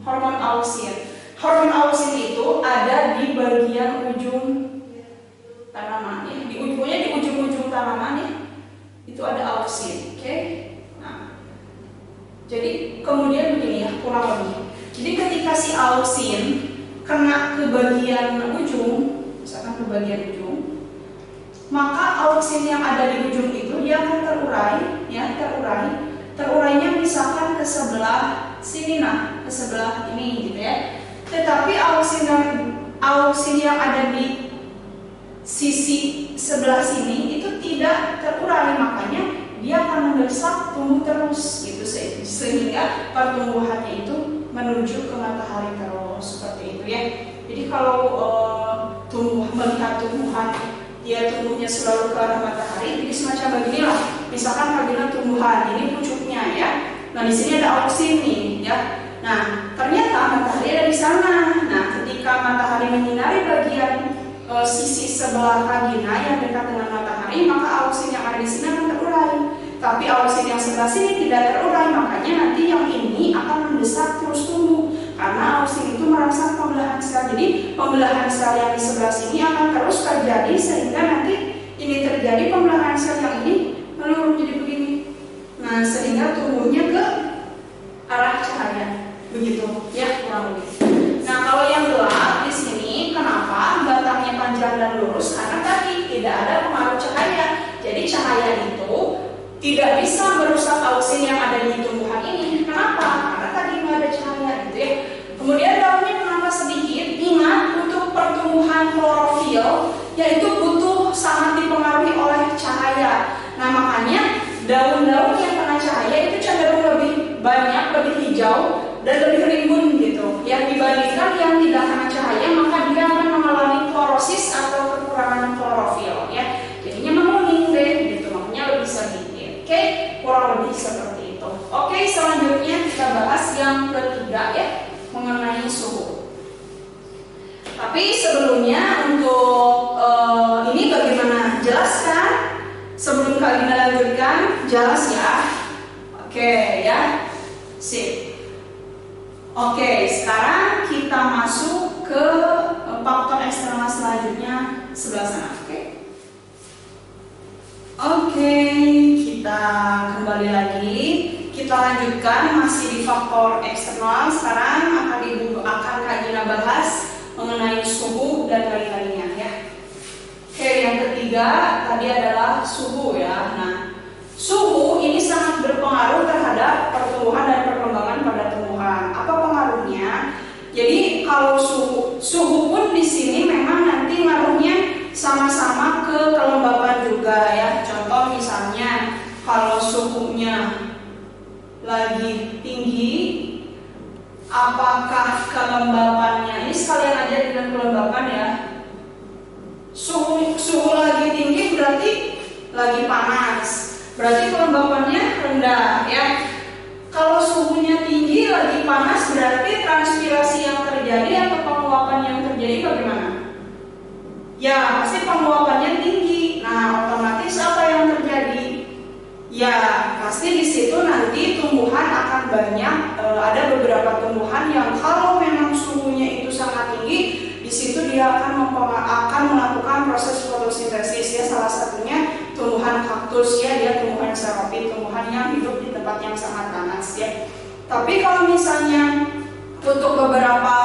Speaker 1: Hormon auksin. Hormon auksin itu ada di bagian ujung tanaman ya. Di ujung-ujung tanaman ya. Itu ada auksin, oke? Nah, jadi kemudian begini ya, kurang lebih. Jadi ketika si auksin kena ke bagian ujung, misalkan ke bagian ujung, maka auksin yang ada di ujung itu dia akan terurai terurainya misalkan ke sebelah sini, nah ke sebelah ini gitu ya. Tetapi auksin yang ada di sisi sebelah sini itu tidak terurai, makanya dia akan mendesak tumbuh terus gitu, sehingga pertumbuhannya itu menuju ke matahari terus seperti itu ya. Jadi kalau melihat tumbuhan dia tumbuhnya selalu ke arah matahari, jadi semacam beginilah. Misalkan bagian tumbuhan ini pucuknya ya. Nah di sini ada auksin nih ya. Nah ternyata matahari ada di sana. Nah ketika matahari menyinari bagian sisi sebelah vagina yang dekat dengan matahari, maka auksin yang ada di sini akan terurai. Tapi auksin yang sebelah sini tidak terurai, makanya nanti yang ini akan mendesak terus tumbuh. Karena auksin itu merangsang pembelahan sel. Jadi pembelahan sel yang di sebelah sini akan terus terjadi sehingga nanti ini terjadi pembelahan sel yang ini menurun jadi begini. Nah sehingga tumbuhnya ke arah cahaya. Begitu ya kurang lebih. Nah kalau yang gelap di sini kenapa batangnya panjang dan lurus? Karena tadi tidak ada pengaruh cahaya. Jadi cahaya itu tidak bisa merusak auksin yang ada di tumbuhan ini. Kenapa? Karena tadi nggak ada cahaya gitu ya. Kemudian daunnya kenapa sedikit? Ingat untuk pertumbuhan klorofil yaitu butuh sangat dipengaruhi oleh cahaya. Nah makanya daun-daun yang kena cahaya itu cenderung lebih banyak, lebih hijau dan lebih rimbun gitu. Yang dibandingkan yang tidak kena cahaya, maka dia akan mengalami klorosis atau kekurangan klorofil ya. Jadinya menguning deh gitu, makanya lebih sedikit. Oke, kurang lebih seperti itu. Oke, selanjutnya kita bahas yang ketiga ya, mengenai suhu. Tapi sebelumnya untuk ini bagaimana? Jelas kan? Sebelum Kak Gina lanjutkan, jelas ya? Oke ya, sip. Oke, sekarang kita masuk ke faktor eksternal selanjutnya sebelah sana. Oke, kita kembali lagi. Kita lanjutkan masih di faktor eksternal. Sekarang akan Kak Gina bahas mengenai suhu dan lain-lainnya ya. Oke, yang ketiga tadi adalah suhu ya. Nah, suhu ini sangat berpengaruh terhadap pertumbuhan dan perkembangan pada tumbuhan. Apa pengaruhnya? Jadi kalau suhu pun di sini memang nanti ngaruhnya sama-sama ke kelembapan juga ya. Contoh misalnya kalau suhunya lagi tinggi, apakah kelembapannya ini sekalian aja dengan kelembapan ya. Suhu lagi tinggi berarti lagi panas, berarti kelembapannya rendah ya. Kalau suhunya tinggi lagi panas berarti transpirasi yang terjadi atau penguapan yang terjadi bagaimana? Ya pasti penguapannya tinggi. Nah otomatis apa yang terjadi? Ya pasti di situ nanti tumbuhan akan banyak. Ada beberapa tumbuhan yang kalau memang suhunya itu sangat tinggi, di situ dia akan melakukan proses fotosintesis ya. Salah satunya tumbuhan kaktus ya, dia tumbuhan xerophyll, tumbuhan yang hidup di tempat yang sangat panas ya. Tapi kalau misalnya untuk beberapa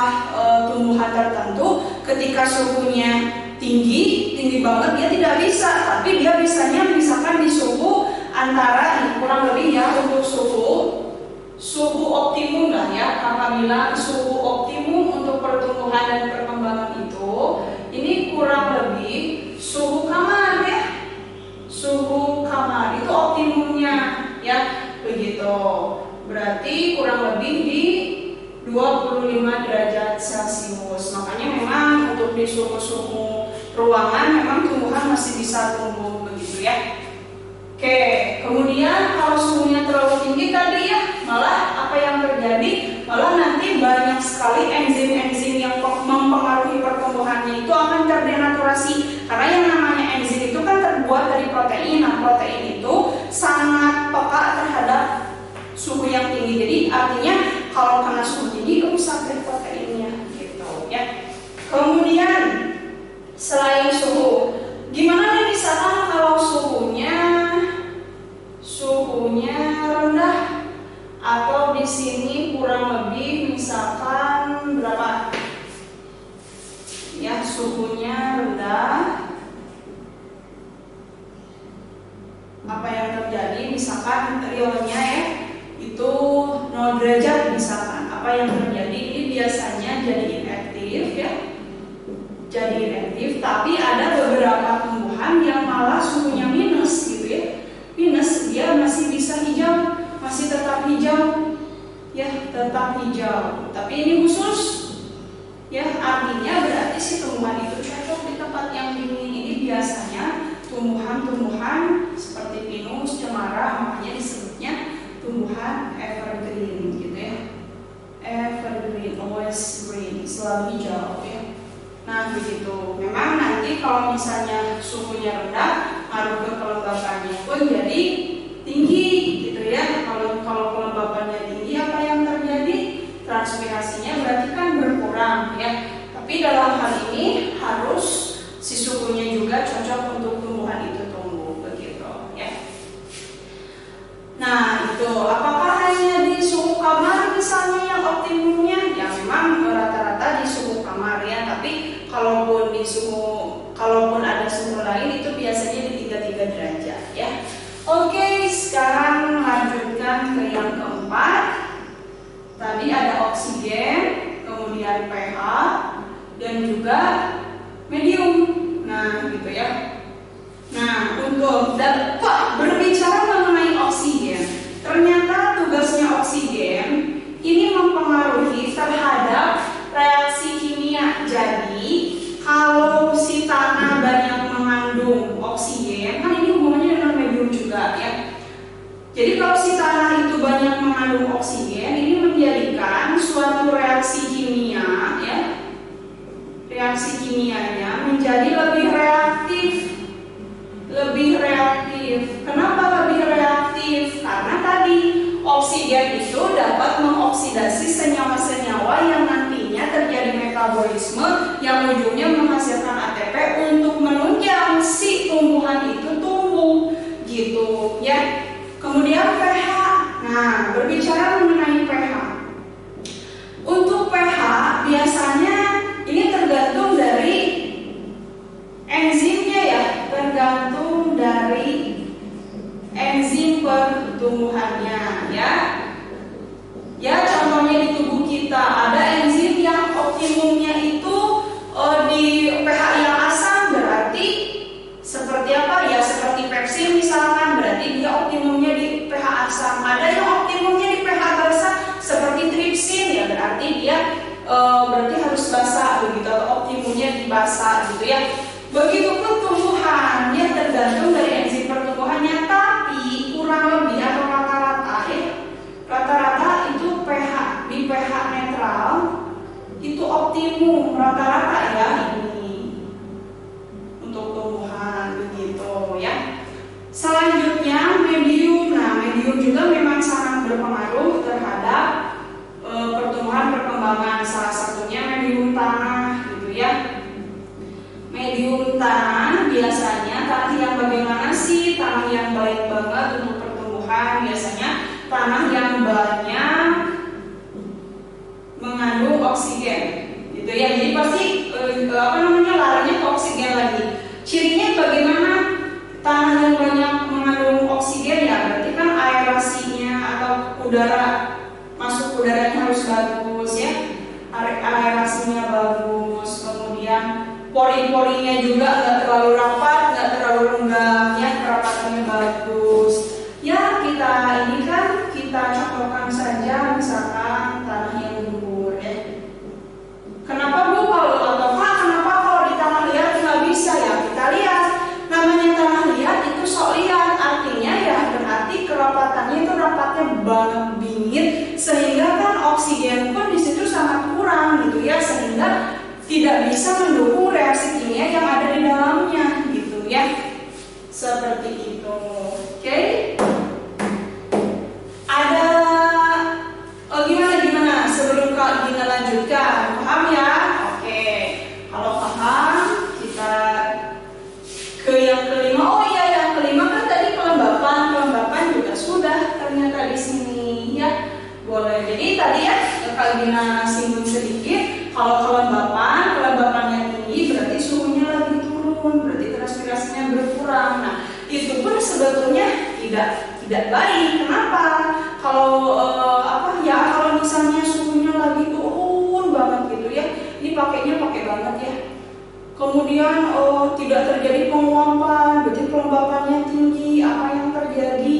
Speaker 1: tumbuhan tertentu, ketika suhunya tinggi banget dia tidak bisa, tapi dia bisanya misalkan di suhu antara kurang lebih ya untuk suhu optimum lah ya. Kakak bilang suhu optimum untuk pertumbuhan dan perkembangan itu ini kurang lebih suhu kamar ya. Suhu kamar itu optimumnya ya, begitu. Berarti kurang lebih di 25 derajat Celcius. Makanya memang untuk di suhu-suhu ruangan memang tumbuhan masih bisa tumbuh begitu ya. Oke, kemudian kalau suhunya terlalu tinggi tadi ya, malah apa yang terjadi? Malah nanti banyak sekali enzim-enzim yang mempengaruhi pertumbuhannya itu akan terdenaturasi. Karena yang namanya enzim itu kan terbuat dari protein. Nah, protein itu sangat peka terhadap suhu yang tinggi. Jadi artinya kalau kena suhu tinggi rusak dari proteinnya gitu ya. Kemudian selain suhu, gimana nih misalkan kalau suhunya rendah atau di sini kurang lebih misalkan berapa? Ya, suhunya rendah. Apa yang terjadi? Misalkan realnya ya, derajat misalkan, apa yang terjadi? Ini biasanya jadi inaktif ya, jadi inaktif. Tapi ada beberapa tumbuhan yang malah suhunya minus gitu ya, minus, dia masih bisa hijau, masih tetap hijau ya, tetap hijau. Tapi ini khusus ya, artinya berarti si tumbuhan itu cocok di tempat yang dingin. Ini biasanya tumbuhan-tumbuhan seperti pinus, cemara, makanya disebutnya tumbuhan evergreen gitu ya, evergreen, always green, selalu hijau ya. Nah begitu. Memang nanti kalau misalnya suhunya rendah, ngaruh ke kelembapannya pun jadi tinggi gitu ya. Kalau kelembapannya tinggi, apa yang terjadi? Transpirasinya berarti kan berkurang ya. Tapi dalam hal ini harus si suhunya juga cocok untuk tumbuhan itu tumbuh begitu ya. Nah itu, apakah hanya di suhu kamar misalnya yang optimumnya? Ya memang rata-rata di suhu kamar ya. Tapi kalaupun ada suhu lain itu biasanya di 33 derajat ya. Oke, sekarang lanjutkan ke yang keempat. Tadi ada oksigen, kemudian pH, dan juga medium. Nah, gitu ya. Nah, untuk berbicara mengenai oksigen, ternyata tugasnya oksigen ini mempengaruhi terhadap reaksi kimia. Jadi, kalau si tanah banyak mengandung oksigen, kan ini hubungannya dengan medium juga ya. Jadi kalau si tanah itu banyak mengandung oksigen, ini menjadikan suatu reaksi kimia ya, reaksi kimianya menjadi lebih reaktif. Lebih reaktif. Kenapa lebih reaktif? Karena tadi oksigen itu dapat mengoksidasi senyawa-senyawa yang nantinya terjadi metabolisme yang ujungnya menghasilkan ATP untuk menunjang si tumbuhan itu tumbuh gitu ya. Kemudian pH. Nah, berbicara mengenai pH. Untuk pH biasanya ini tergantung dari enzimnya ya, tergantung dari enzim pertumbuhannya ya. Ya, contohnya di tubuh kita ada enzim yang optimumnya itu di pH yang asam, berarti seperti apa ya? Seperti pepsin misalkan, berarti dia optimumnya di pH asam. Ada yang optimumnya di pH basah, seperti tripsin ya, berarti dia berarti harus basah begitu, atau optimumnya di basah gitu ya. Begitupun tumbuhannya tergantung dari enzim pertumbuhannya, tapi kurang lebih atau rata-rata ya, rata-rata itu pH di pH netral itu optimum rata-rata ya ini untuk tumbuhan begitu ya. Selanjutnya medium. Nah, medium juga memang sangat berpengaruh terhadap pertumbuhan perkembangan. Salah satunya medium tanah gitu ya. Medium tanah biasanya tanah yang bagaimana sih? Tanah yang baik banget untuk pertumbuhan, biasanya tanah yang banyak mengandung oksigen gitu ya. Jadi pasti larinya ke oksigen lagi. Cirinya bagaimana tanah yang banyak mengandung oksigen ya? Berarti kan aerasinya atau udara masuk udaranya harus bagus ya. Aerasinya bagus, kemudian pori-porinya juga nggak terlalu rapat, nggak terlalu renggang ya, kerapatannya bagus. Ya kita ini kan kita contohkan saja misalkan tanah yang gembur ya. Kenapa Bu atau Pak, kenapa kalau di tanah liat nggak bisa ya? Kita lihat namanya tanah liat itu sok liat, artinya ya berarti kerapatannya itu rapatnya banget bingit, sehingga kan oksigen pun di situ sangat kurang gitu ya, sehingga tidak bisa mendukung reaksi kimia yang ada di dalamnya gitu ya. Seperti itu. Oke? Ada gimana sebelum Kak Gina lanjutkan? Paham ya? Oke. Kalau paham, kita ke yang kelima. Oh iya, yang kelima kan tadi kelembapan juga sudah ternyata di sini ya. Boleh. Jadi tadi ya Kak Gina singgung sedikit. Kalau kelembapannya tinggi berarti suhunya lagi turun, berarti transpirasinya berkurang. Nah, itu pun sebetulnya tidak baik. Kenapa? Kalau ya misalnya suhunya lagi turun banget gitu ya, ini pakai banget ya. Kemudian tidak terjadi penguapan, berarti kelembapannya tinggi. Apa yang terjadi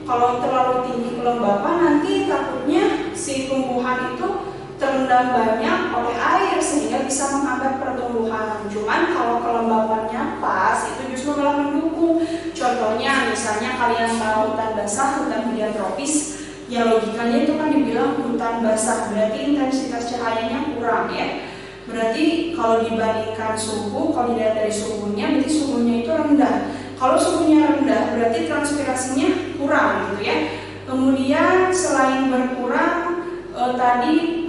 Speaker 1: kalau terlalu tinggi kelembapan, nanti takutnya si tumbuhan itu terendam banyak oleh air sehingga bisa menghambat pertumbuhan. Cuman kalau kelembapannya pas, itu justru malah mendukung. Contohnya misalnya kalian tahu hutan basah, hutan hujan tropis, ya logikanya itu kan dibilang hutan basah, berarti intensitas cahayanya kurang ya. Berarti kalau dibandingkan suhu, kalau dilihat dari suhunya, berarti suhunya itu rendah. Kalau suhunya rendah, berarti transpirasinya kurang gitu ya. Kemudian selain berkurang, tadi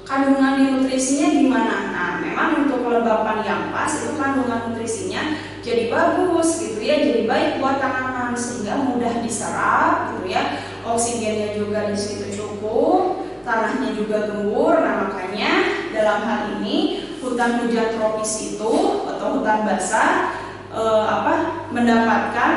Speaker 1: kandungan nutrisinya gimana? Nah, memang untuk kelembapan yang pas itu kandungan nutrisinya jadi bagus gitu ya, jadi baik buat tanaman sehingga mudah diserap gitu ya. Oksigennya juga di situ cukup, tanahnya juga gembur. Nah, makanya dalam hal ini hutan hujan tropis itu atau hutan basah mendapatkan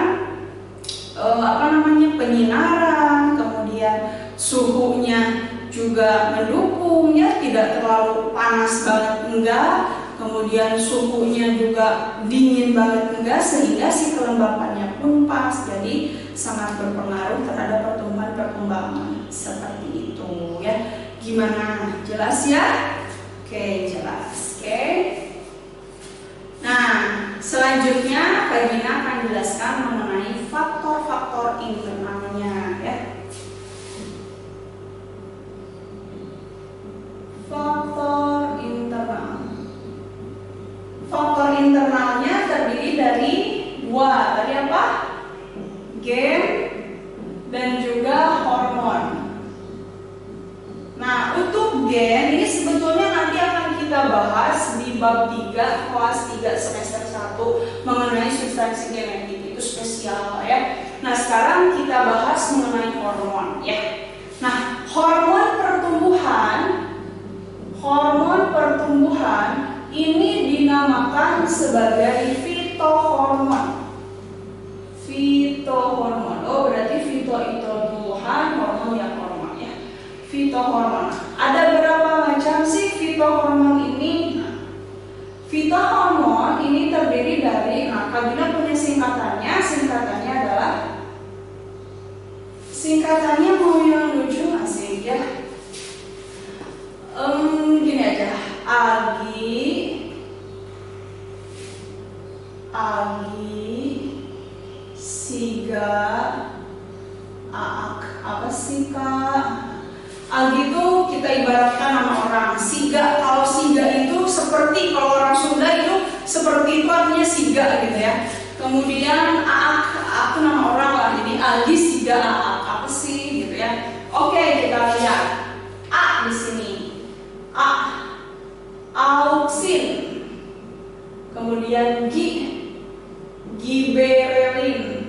Speaker 1: penyinaran, kemudian suhunya juga mendukung ya, tidak terlalu panas banget enggak, kemudian suhunya juga dingin banget enggak, sehingga si kelembapannya pun pas, jadi sangat berpengaruh terhadap pertumbuhan seperti itu ya. Gimana, jelas ya? Oke, jelas. Oke. Nah, selanjutnya Kak Gina akan jelaskan mengenai faktor-faktor internalnya ya. Faktor internal. Faktor internalnya terdiri dari dua. Tadi apa? Gen dan juga hormon. Nah, untuk gen ini sebetulnya nanti akan kita bahas di bab 3 kelas 3 semester 1 mengenai substansi genetik, itu spesial ya. Nah, sekarang kita bahas mengenai hormon ya. Nah, hormon pertumbuhan ini dinamakan sebagai fitohormon. Fitohormon. Oh, berarti fito itu tumbuhan, hormon yang hormon ya. Fitohormon. Ada berapa macam sih fitohormon ini? Fitohormon ini terdiri dari, Kak Gina punya singkatannya. Singkatannya mau yang lucu asik ya. Gini aja. Agi, Siga, Aak. Apa sih Kak? Agi itu kita ibaratkan nama orang. Siga, kalau Siga itu seperti, kalau orang Sunda itu seperti itu artinya Siga gitu ya. Kemudian Aak itu nama orang lah. Jadi Agi, Siga, Aak. Apa sih gitu ya? Oke, kita lihat. A di sini. A, auksin. Kemudian giberelin.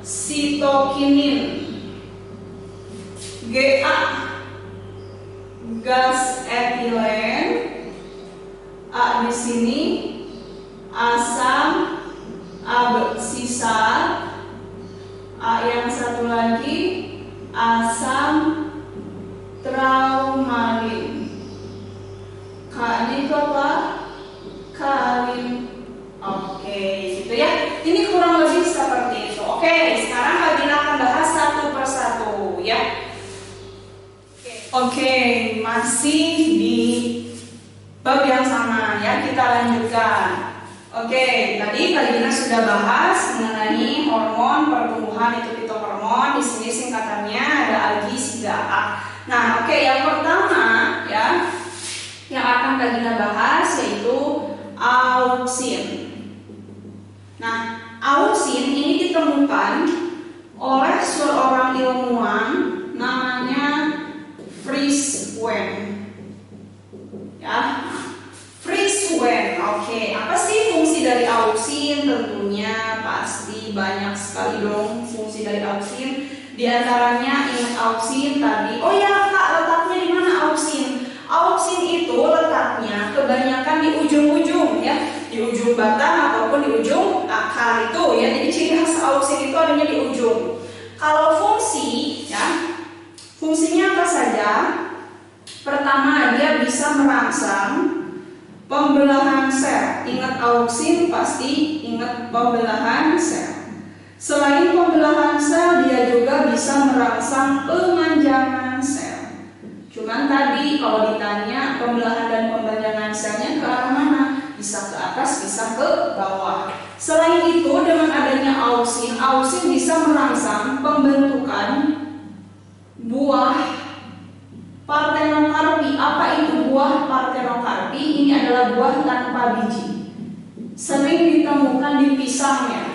Speaker 1: Sitokinin. Ga, gas etilen. A di sini asam absisat. A yang satu lagi asam traumalin. K ini itu apa? Kalin. Oke, gitu ya. Ini kurang lebih seperti itu. Oke, sekarang Kak Gina akan bahas satu persatu ya. Oke, masih di bab yang sama ya, kita lanjutkan. Oke, tadi Kak Gina sudah bahas mengenai hormon pertumbuhan, itu fitohormon. Di sini singkatannya ada Agi, Siga, A. Nah, oke, yang pertama ya yang akan Kak Gina bahas yaitu auksin. Nah, auksin ini ditemukan oleh seorang ilmuwan namanya Fritz Wen. Ya, Fritz Wen. Oke, apa sih fungsi dari auksin? Tentunya pasti banyak sekali dong fungsi dari auksin. Di antaranya ingat auksin tadi. Oh ya Kak, letaknya di mana auksin? Auksin itu letaknya kebanyakan di ujung-ujung ya, di ujung batang ataupun di ujung akar itu ya. Jadi ciri khas auksin itu adanya di ujung. Kalau fungsi Fungsinya apa saja? Pertama, dia bisa merangsang pembelahan sel. Ingat auksin, pasti ingat pembelahan sel. Selain pembelahan sel, dia juga bisa merangsang pemanjangan sel. Cuman tadi kalau ditanya pembelahan dan pemanjangan selnya ke arah mana? Bisa ke atas, bisa ke bawah. Selain itu, dengan adanya auksin bisa merangsang pembentukan buah partenokarpi. Apa itu buah partenokarpi? Ini adalah buah tanpa biji. Sering ditemukan di pisang ya.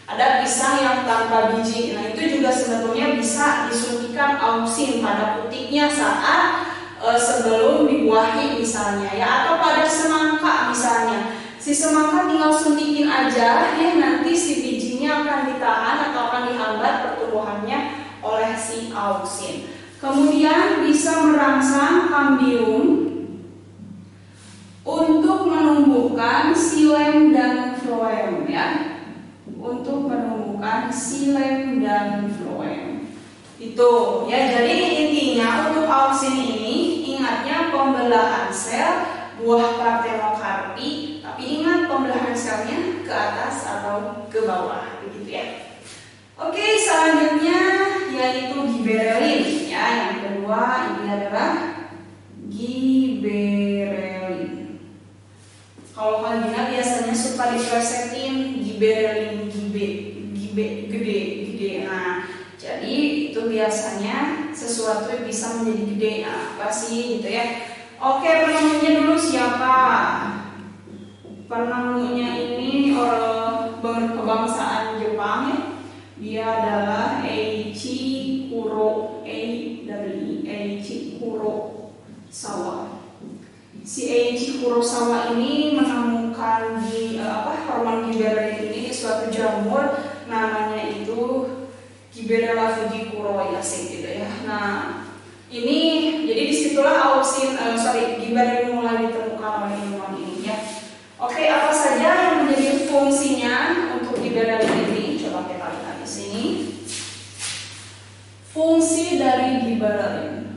Speaker 1: Ada pisang yang tanpa biji. Nah, itu juga sebetulnya bisa disuntikan auksin pada putiknya saat sebelum dibuahi misalnya ya, atau pada semangka misalnya. Si semangka tinggal suntikin aja ya, nanti si bijinya akan ditahan atau akan dihambat pertumbuhannya oleh si auksin. Kemudian bisa merangsang kambium untuk menumbuhkan xilem dan floem ya. Untuk menumbuhkan xilem dan floem. Itu ya, jadi intinya untuk auksin ini ingatnya pembelahan sel buah partenokarpi, tapi ingat pembelahan selnya ke atas atau ke bawah begitu ya. Oke, selanjutnya yaitu giberellin ya. Yang kedua ini adalah giberellin. Kalau Kalbina biasanya suka diplesetin giberellin gede. Nah, jadi itu biasanya sesuatu yang bisa menjadi gede. Nah, apa sih gitu ya? Oke, penemunya dulu siapa? Penemunya ini orang berkebangsaan Jepang ya. Dia adalah Eiichi Kurosawa. Si Eiichi Kurosawa ini menemukan hormon giberellin ini di suatu jamur, namanya itu Gibberella fujikuroyase gitu ya. Nah, ini jadi disitulah giberellin mulai ditemukan oleh ilmuwan ini ya. Oke, apa saja yang menjadi fungsinya untuk giberellin ini? Coba kita lihat di sini. Fungsi dari giberellin.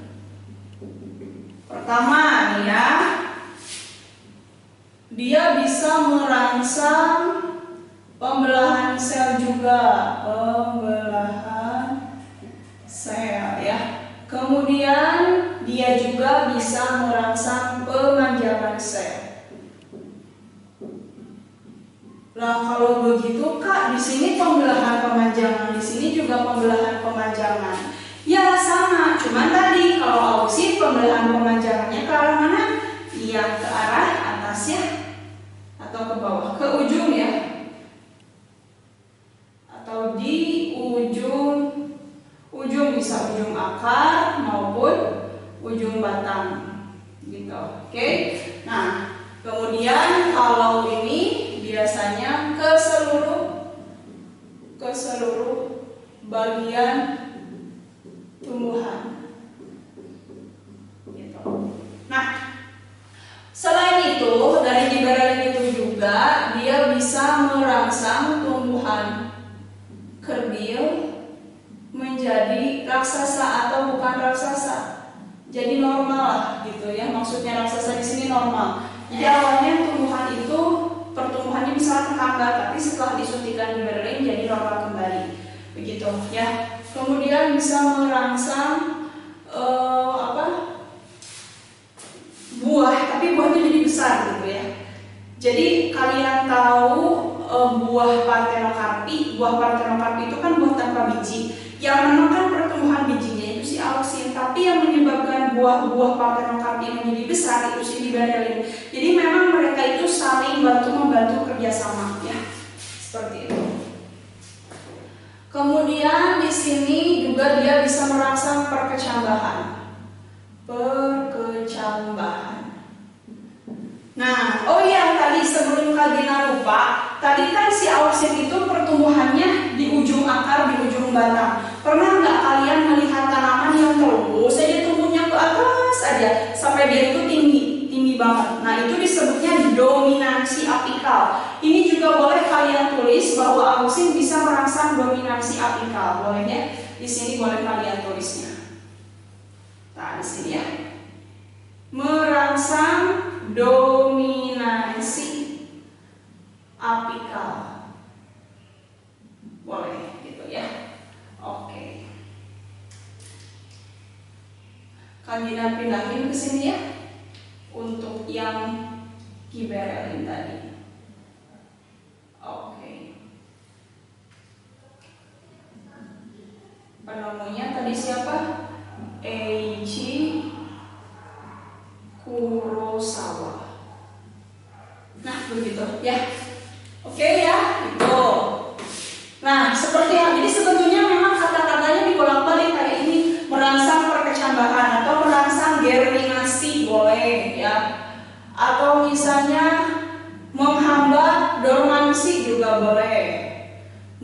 Speaker 1: Pertama nih ya, dia bisa merangsang pembelahan sel juga, pembelahan sel ya. Kemudian dia juga bisa merangsang pemanjangan sel. Nah, kalau begitu Kak, di sini pembelahan pemanjangan, di sini juga pembelahan pemanjangan. Ya sama, cuman tadi kalau auksin pembelahan pemanjangannya ke arah mana? Iya, ke arah atas ya, atau ke bawah, ke ujung ya, atau di ujung bisa ujung akar maupun ujung batang gitu. Oke. Nah, kemudian kalau ini biasanya ke seluruh bagian tumbuhan gitu. Nah, selain itu dari giberellin itu juga dia bisa merangsang tumbuhan kerbil menjadi raksasa atau bukan raksasa, jadi normal lah gitu ya. Maksudnya raksasa di sini normal. Jadi awalnya tumbuhan itu pertumbuhannya bisa terhambat, tapi setelah disuntikan giberellin jadi normal kembali begitu ya. Kemudian bisa merangsang buah, tapi buahnya jadi besar gitu ya. Jadi kalian tahu buah partenokarpi itu kan buah tanpa biji. Yang menekan pertumbuhan bijinya itu si auksin, tapi yang menyebabkan buah-buah partenokarpi menjadi besar itu si giberellin. Jadi memang mereka itu saling membantu kerjasama ya, seperti itu. Kemudian di sini juga dia bisa merangsang perkecambahan. Nah, oh iya, tadi sebelum Kalbina lupa, tadi kan si auksin itu pertumbuhannya di ujung akar, di ujung batang. Pernah nggak kalian melihat tanaman yang terus saja tumbuhnya ke atas aja sampai dia itu tinggi banget? Nah, itu disebutnya dominansi apikal. Ini juga boleh kalian tulis bahwa auksin bisa merangsang dominansi apikal. Boleh ya? Di sini boleh kalian tulisnya. Nah, di sini ya. Merangsang dominasi apikal. Boleh gitu ya. Oke. Kalian pindahin ke sini ya. Untuk yang giberellin tadi. Oke. Penemunya tadi siapa? Eiji Kurosawa. Nah, begitu ya. Oke ya, itu. Nah, seperti yang jadi sebetulnya memang kata-katanya dibolak-balik kayak ini, merangsang perkecambahan atau merangsang germinasi boleh ya. Atau misalnya menghambat dormansi juga boleh.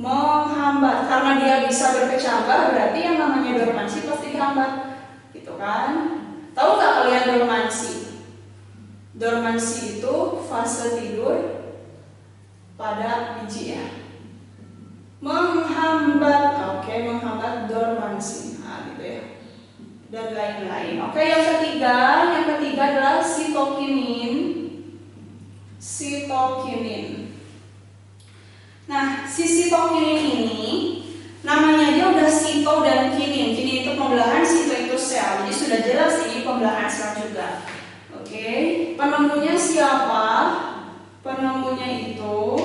Speaker 1: Menghambat karena dia bisa berkecambah, berarti yang namanya dormansi pasti dihambat. Gitu kan? Tahu nggak kalian dormansi? Dormansi itu fase tidur pada biji ya. Menghambat, oke, menghambat dormansi, nah gitu ya, dan lain-lain. Oke, yang ketiga adalah sitokinin. Sitokinin. Nah, si sitokinin ini namanya aja udah sito dan kinin. Kinin itu pembelahan, sito itu sel. Jadi sudah jelas ini pembelahan sel juga. Oke, penemunya siapa? Penemunya itu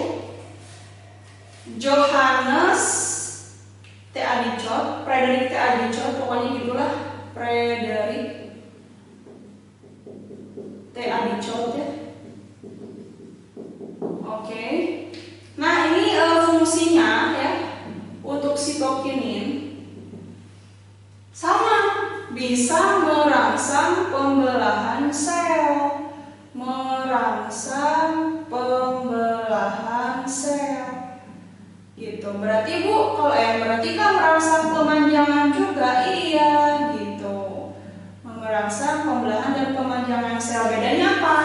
Speaker 1: Johannes T. Adicot, Frederick T. Adicot, pokoknya gitulah, Frederick T. Adicot ya. Oke. Nah, ini fungsinya ya untuk sitokinin sama, bisa merangsang pembelahan sel, merangsang pembelahan sel. Gitu. Berarti Bu, kalau berarti kan merangsang pemanjangan juga, iya gitu. Merangsang pembelahan dan pemanjangan sel. Bedanya apa?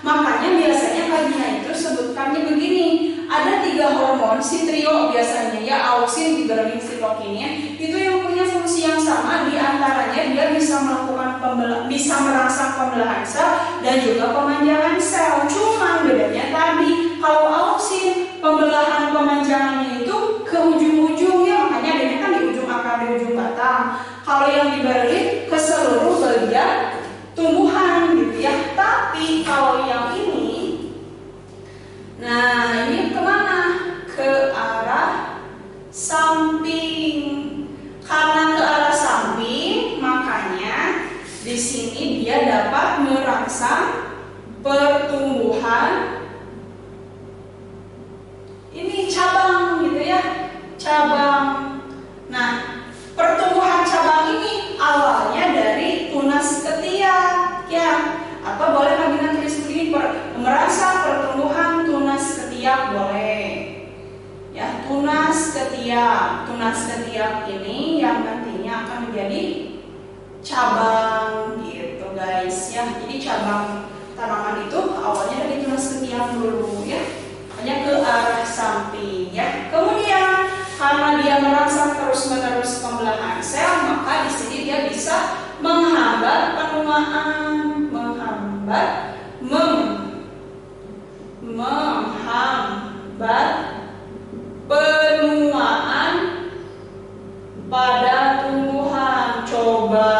Speaker 1: Makanya biasanya kajian itu sebutkannya begini. Ada 3 hormon, si trio biasanya ya, auksin, giberellin, sitokinin. Itu yang punya fungsi yang sama, di antaranya dia bisa melakukan bisa merangsang pembelahan sel dan juga pemanjangan sel. Cuma bedanya tadi, kalau auksin pembelahan pemanjangannya itu ke ujung-ujungnya, makanya adanya kan di ujung akar, di ujung batang. Kalau yang giberellin ke seluruh bagian tumbuhan gitu ya. Tapi kalau yang ini, nah ini kemana? Ke arah samping. Karena ke arah samping, makanya di sini dia dapat merangsang pertumbuhan ini cabang gitu ya, cabang. Nah, pertumbuhan cabang ini awalnya dari tunas ketiak ya, atau boleh Magina tulis begini, merangsang pertumbuhan tunas ketiak boleh ya, tunas ketiak ini yang nantinya akan menjadi cabang gitu guys ya. Jadi cabang tanaman itu awalnya dari tunas ketiak dulu ya, hanya ke arah samping ya. Kemudian karena dia merangsang terus-menerus pembelahan sel, maka di sini dia bisa menghambat penuaan, menghambat penuaan pada tumbuhan. Coba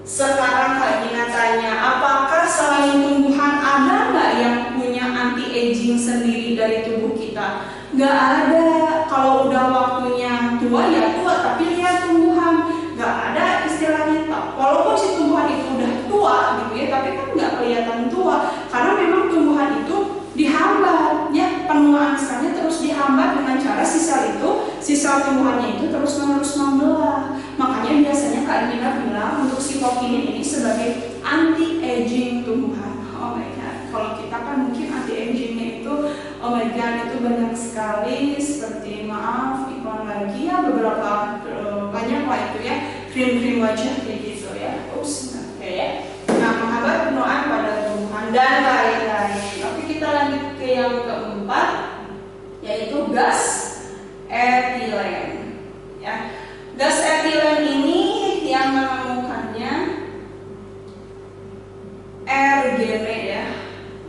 Speaker 1: sekarang Kak Gina tanya, apakah selain tumbuhan ada nggak yang punya anti-aging sendiri dari tubuh kita? Nggak ada. Kalau udah waktunya tua ya tua, tapi lihat tumbuhan nggak ada istilahnya. Walaupun si tumbuhan itu udah tua gitu ya, tapi kan nggak kelihatan tua karena memang tumbuhan itu dihambat ya, penuaan selnya terus dihambat dengan cara sisa tumbuhannya itu terus menerus membelah. Makanya biasanya Kak Gina bilang untuk sitokinin ini sebagai anti-aging tumbuhan. Oh my god, kalau kita kan mungkin anti-agingnya itu oh my god itu banyak sekali, seperti maaf iklan lagi ya, beberapa banyak lah itu ya, krim-krim wajah kayak gitu ya. Ups, oke ya. Nah, menghambat penuaan pada tumbuhan dan lain-lain. Oke, kita lanjut ke yang keempat, yaitu gas etilen. Ya, gas etilen ini yang menemukannya gene ya.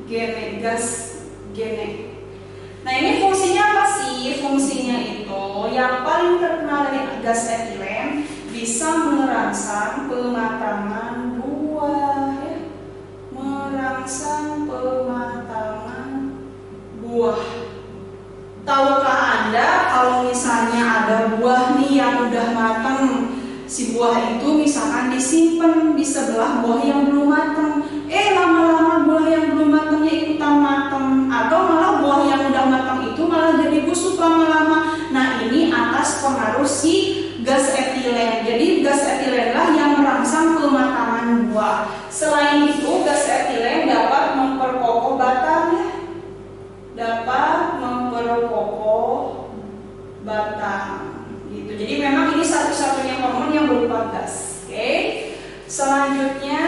Speaker 1: Gene, gas gene. Nah, ini fungsinya apa sih? Fungsinya itu yang paling terkenal dari gas etilen bisa merangsang pematangan buah ya. Merangsang pematangan buah. Tahukah Anda kalau misalnya ada buah nih yang udah matang, si buah itu misalkan disimpan di sebelah buah yang belum matang, lama-lama buah yang belum matangnya ikutan matang, atau malah buah yang udah matang itu malah jadi busuk lama-lama. Nah, ini atas pengaruh si gas etilen. Jadi gas etilenlah yang merangsang pematangan buah. Selain itu, gas etilen dapat memperkokoh batang ya. Dapat memperkokoh batang gitu. Jadi memang ini satu-satunya hormon yang berupa gas. Oke. Selanjutnya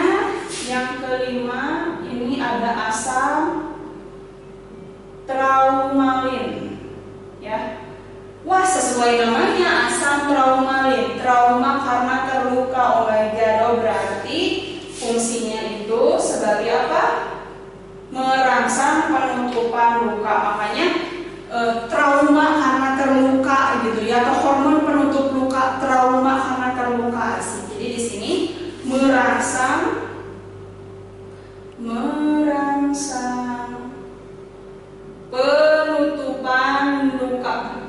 Speaker 1: yang kelima, ini ada asam traumalin ya. Wah, sesuai namanya, asam traumalin. Trauma karena terluka. Oh my god, berarti fungsinya itu sebagai apa? Merangsang penutupan luka. Makanya trauma karena terluka gitu ya, atau hormon penutup luka, trauma karena terluka sih. Jadi di sini merangsang penutupan luka.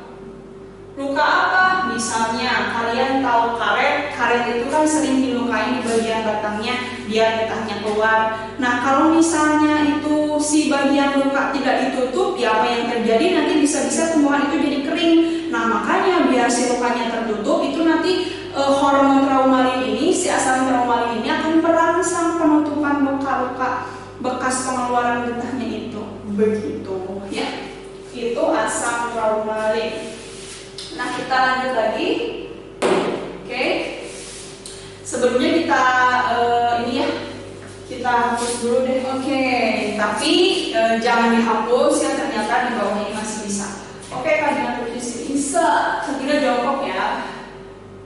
Speaker 1: Luka apa? Misalnya kalian tahu karet. Karet itu kan sering dilukain di bagian batangnya biar getahnya keluar. Nah, kalau misalnya itu si bagian luka tidak ditutup, ya apa yang terjadi? Nanti bisa-bisa tumbuhan itu jadi kering. Nah, makanya biar si lukanya tertutup, itu nanti hormon traumalin ini, si asam traumalin ini akan merangsang penutupan luka-luka bekas pengeluaran getahnya itu. Begitu ya. Itu asam traumalin. Nah, kita lanjut lagi. Oke. Sebelumnya kita ini ya, kita hapus dulu deh. Oke. Tapi jangan dihapus ya, ternyata di bawah ini masih bisa. Oke, kalian tulis di sini. Bisa. Kita jongkok ya.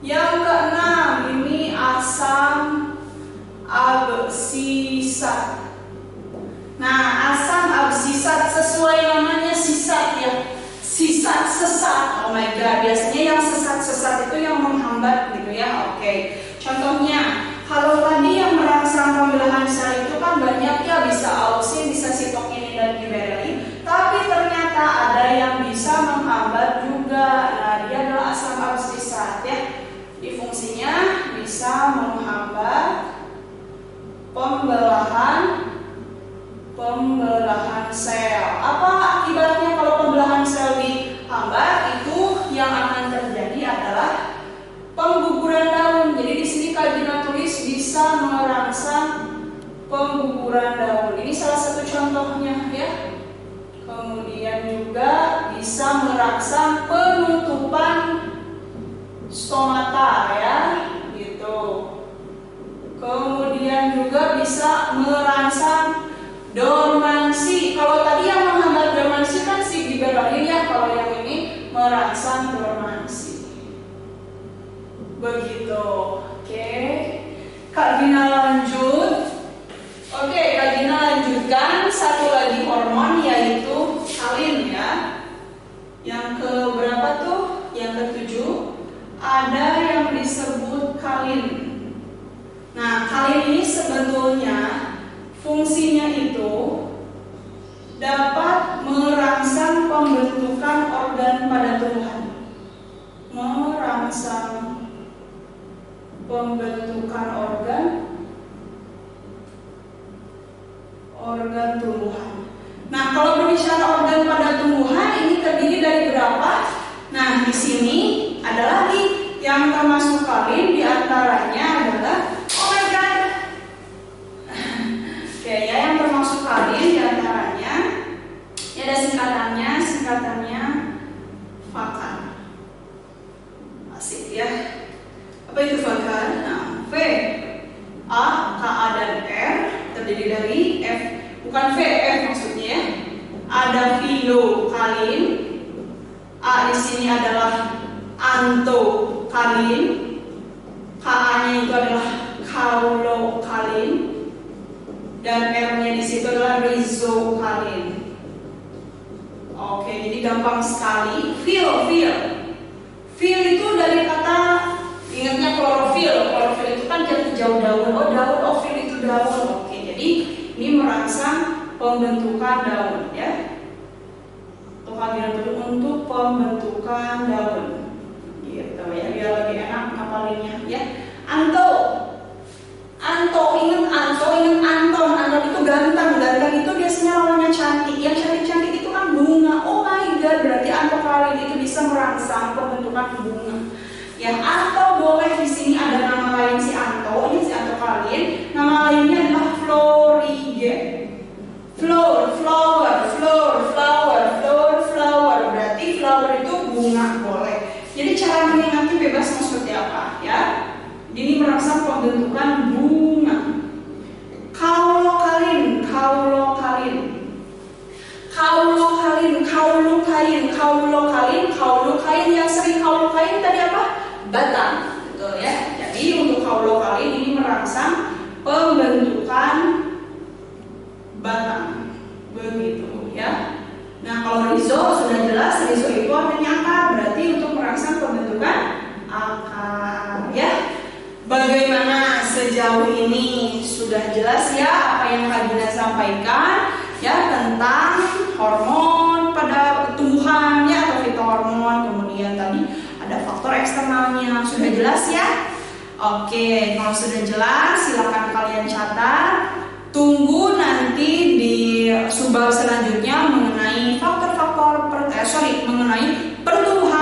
Speaker 1: Yang keenam, ini asam absisat. Nah, asam absisat sesuai namanya sisat ya. Sisat, sesat. Oh my god, biasanya yang sesat-sesat itu yang menghambat gitu ya. Oke. Contohnya, kalau tadi yang merangsang pembelahan sel itu kan banyak ya, bisa auksin, bisa sitokinin dan gibberellin. Tapi ternyata ada yang bisa menghambat juga. Nah, dia adalah asam absisat ya. Di fungsinya bisa menghambat pembelahan sel. Apa akibatnya kalau pembelahan sel dihambat? Itu yang akan terjadi adalah pengguguran daun. Jadi di sini Kak Gina tulis bisa merangsang pengguguran daun. Ini salah satu contohnya ya. Kemudian juga bisa merangsang penutupan stomata ya, gitu. Kemudian juga bisa merangsang dormansi. Kalau tadi yang menghambat dormansi kan si gibberellin ya, kalau yang ini merangsang dormansi. Begitu. Oke. Kak Gina lanjut. Oke, Kak Gina lanjutkan satu lagi hormon yaitu kalin ya. Yang ke berapa tuh? Yang ke-7. Ada yang disebut kalin. Nah, kalin ini sebetulnya fungsinya itu dapat merangsang pembentukan organ pada tumbuhan. Merangsang pembentukan organ tumbuhan. Nah, kalau berbicara organ pada tumbuhan ini terdiri dari berapa? Nah, di sini ada lagi yang termasuk kalin, diantaranya adalah oh my god. Oke ya, yang termasuk kalin diantaranya ya ada singkatannya vakan. Asik ya. Apa itu vakan? Nah, V, A, K, A dan R terdiri dari F, bukan V, F maksudnya ya. Ada filokalin. A di sini adalah antokalin. Ka-nya itu adalah kaulokalin. dan R-nya di situ adalah rizokalin. Oke, jadi gampang sekali. Feel itu dari kata, ingatnya klorofil. Klorofil itu kan jauh daun. Oh daun, oh feel itu daun. Oke, jadi ini merangsang pembentukan daun ya. Untuk pembentukan daun. Gitu ya, biar lebih enak ngapalinnya ya. Anto, ingat Anton. Anton itu ganteng itu biasanya lawannya cantik. Yang cantik itu kan bunga. Oh my god, berarti antokalin itu bisa merangsang pembentukan bunga. Ya, atau boleh di sini ada nama lain si Anto, ini si antokalin. Nama lainnya adalah florigen. Flower. Berarti flower itu bunga, boleh. Jadi cara mengingati bebas mau seperti apa ya? Ini merangsang pembentukan bunga. Kaulokain yang sering kaulokain tadi apa? Batang, gitu ya. Jadi untuk kaulokain ini merangsang pembentukan batang, begitu ya. Nah kalau rizo sudah jelas, rizo itu artinya akar, berarti untuk merangsang pembentukan akar ya. Bagaimana sejauh ini sudah jelas ya apa yang Kak Gina sampaikan ya tentang hormon pada tumbuhan ya atau fitohormon, kemudian tadi ada faktor eksternalnya, sudah jelas ya? Oke, kalau sudah jelas silakan kalian catat. Tunggu nanti di subbab selanjutnya mengenai mengenai pertumbuhan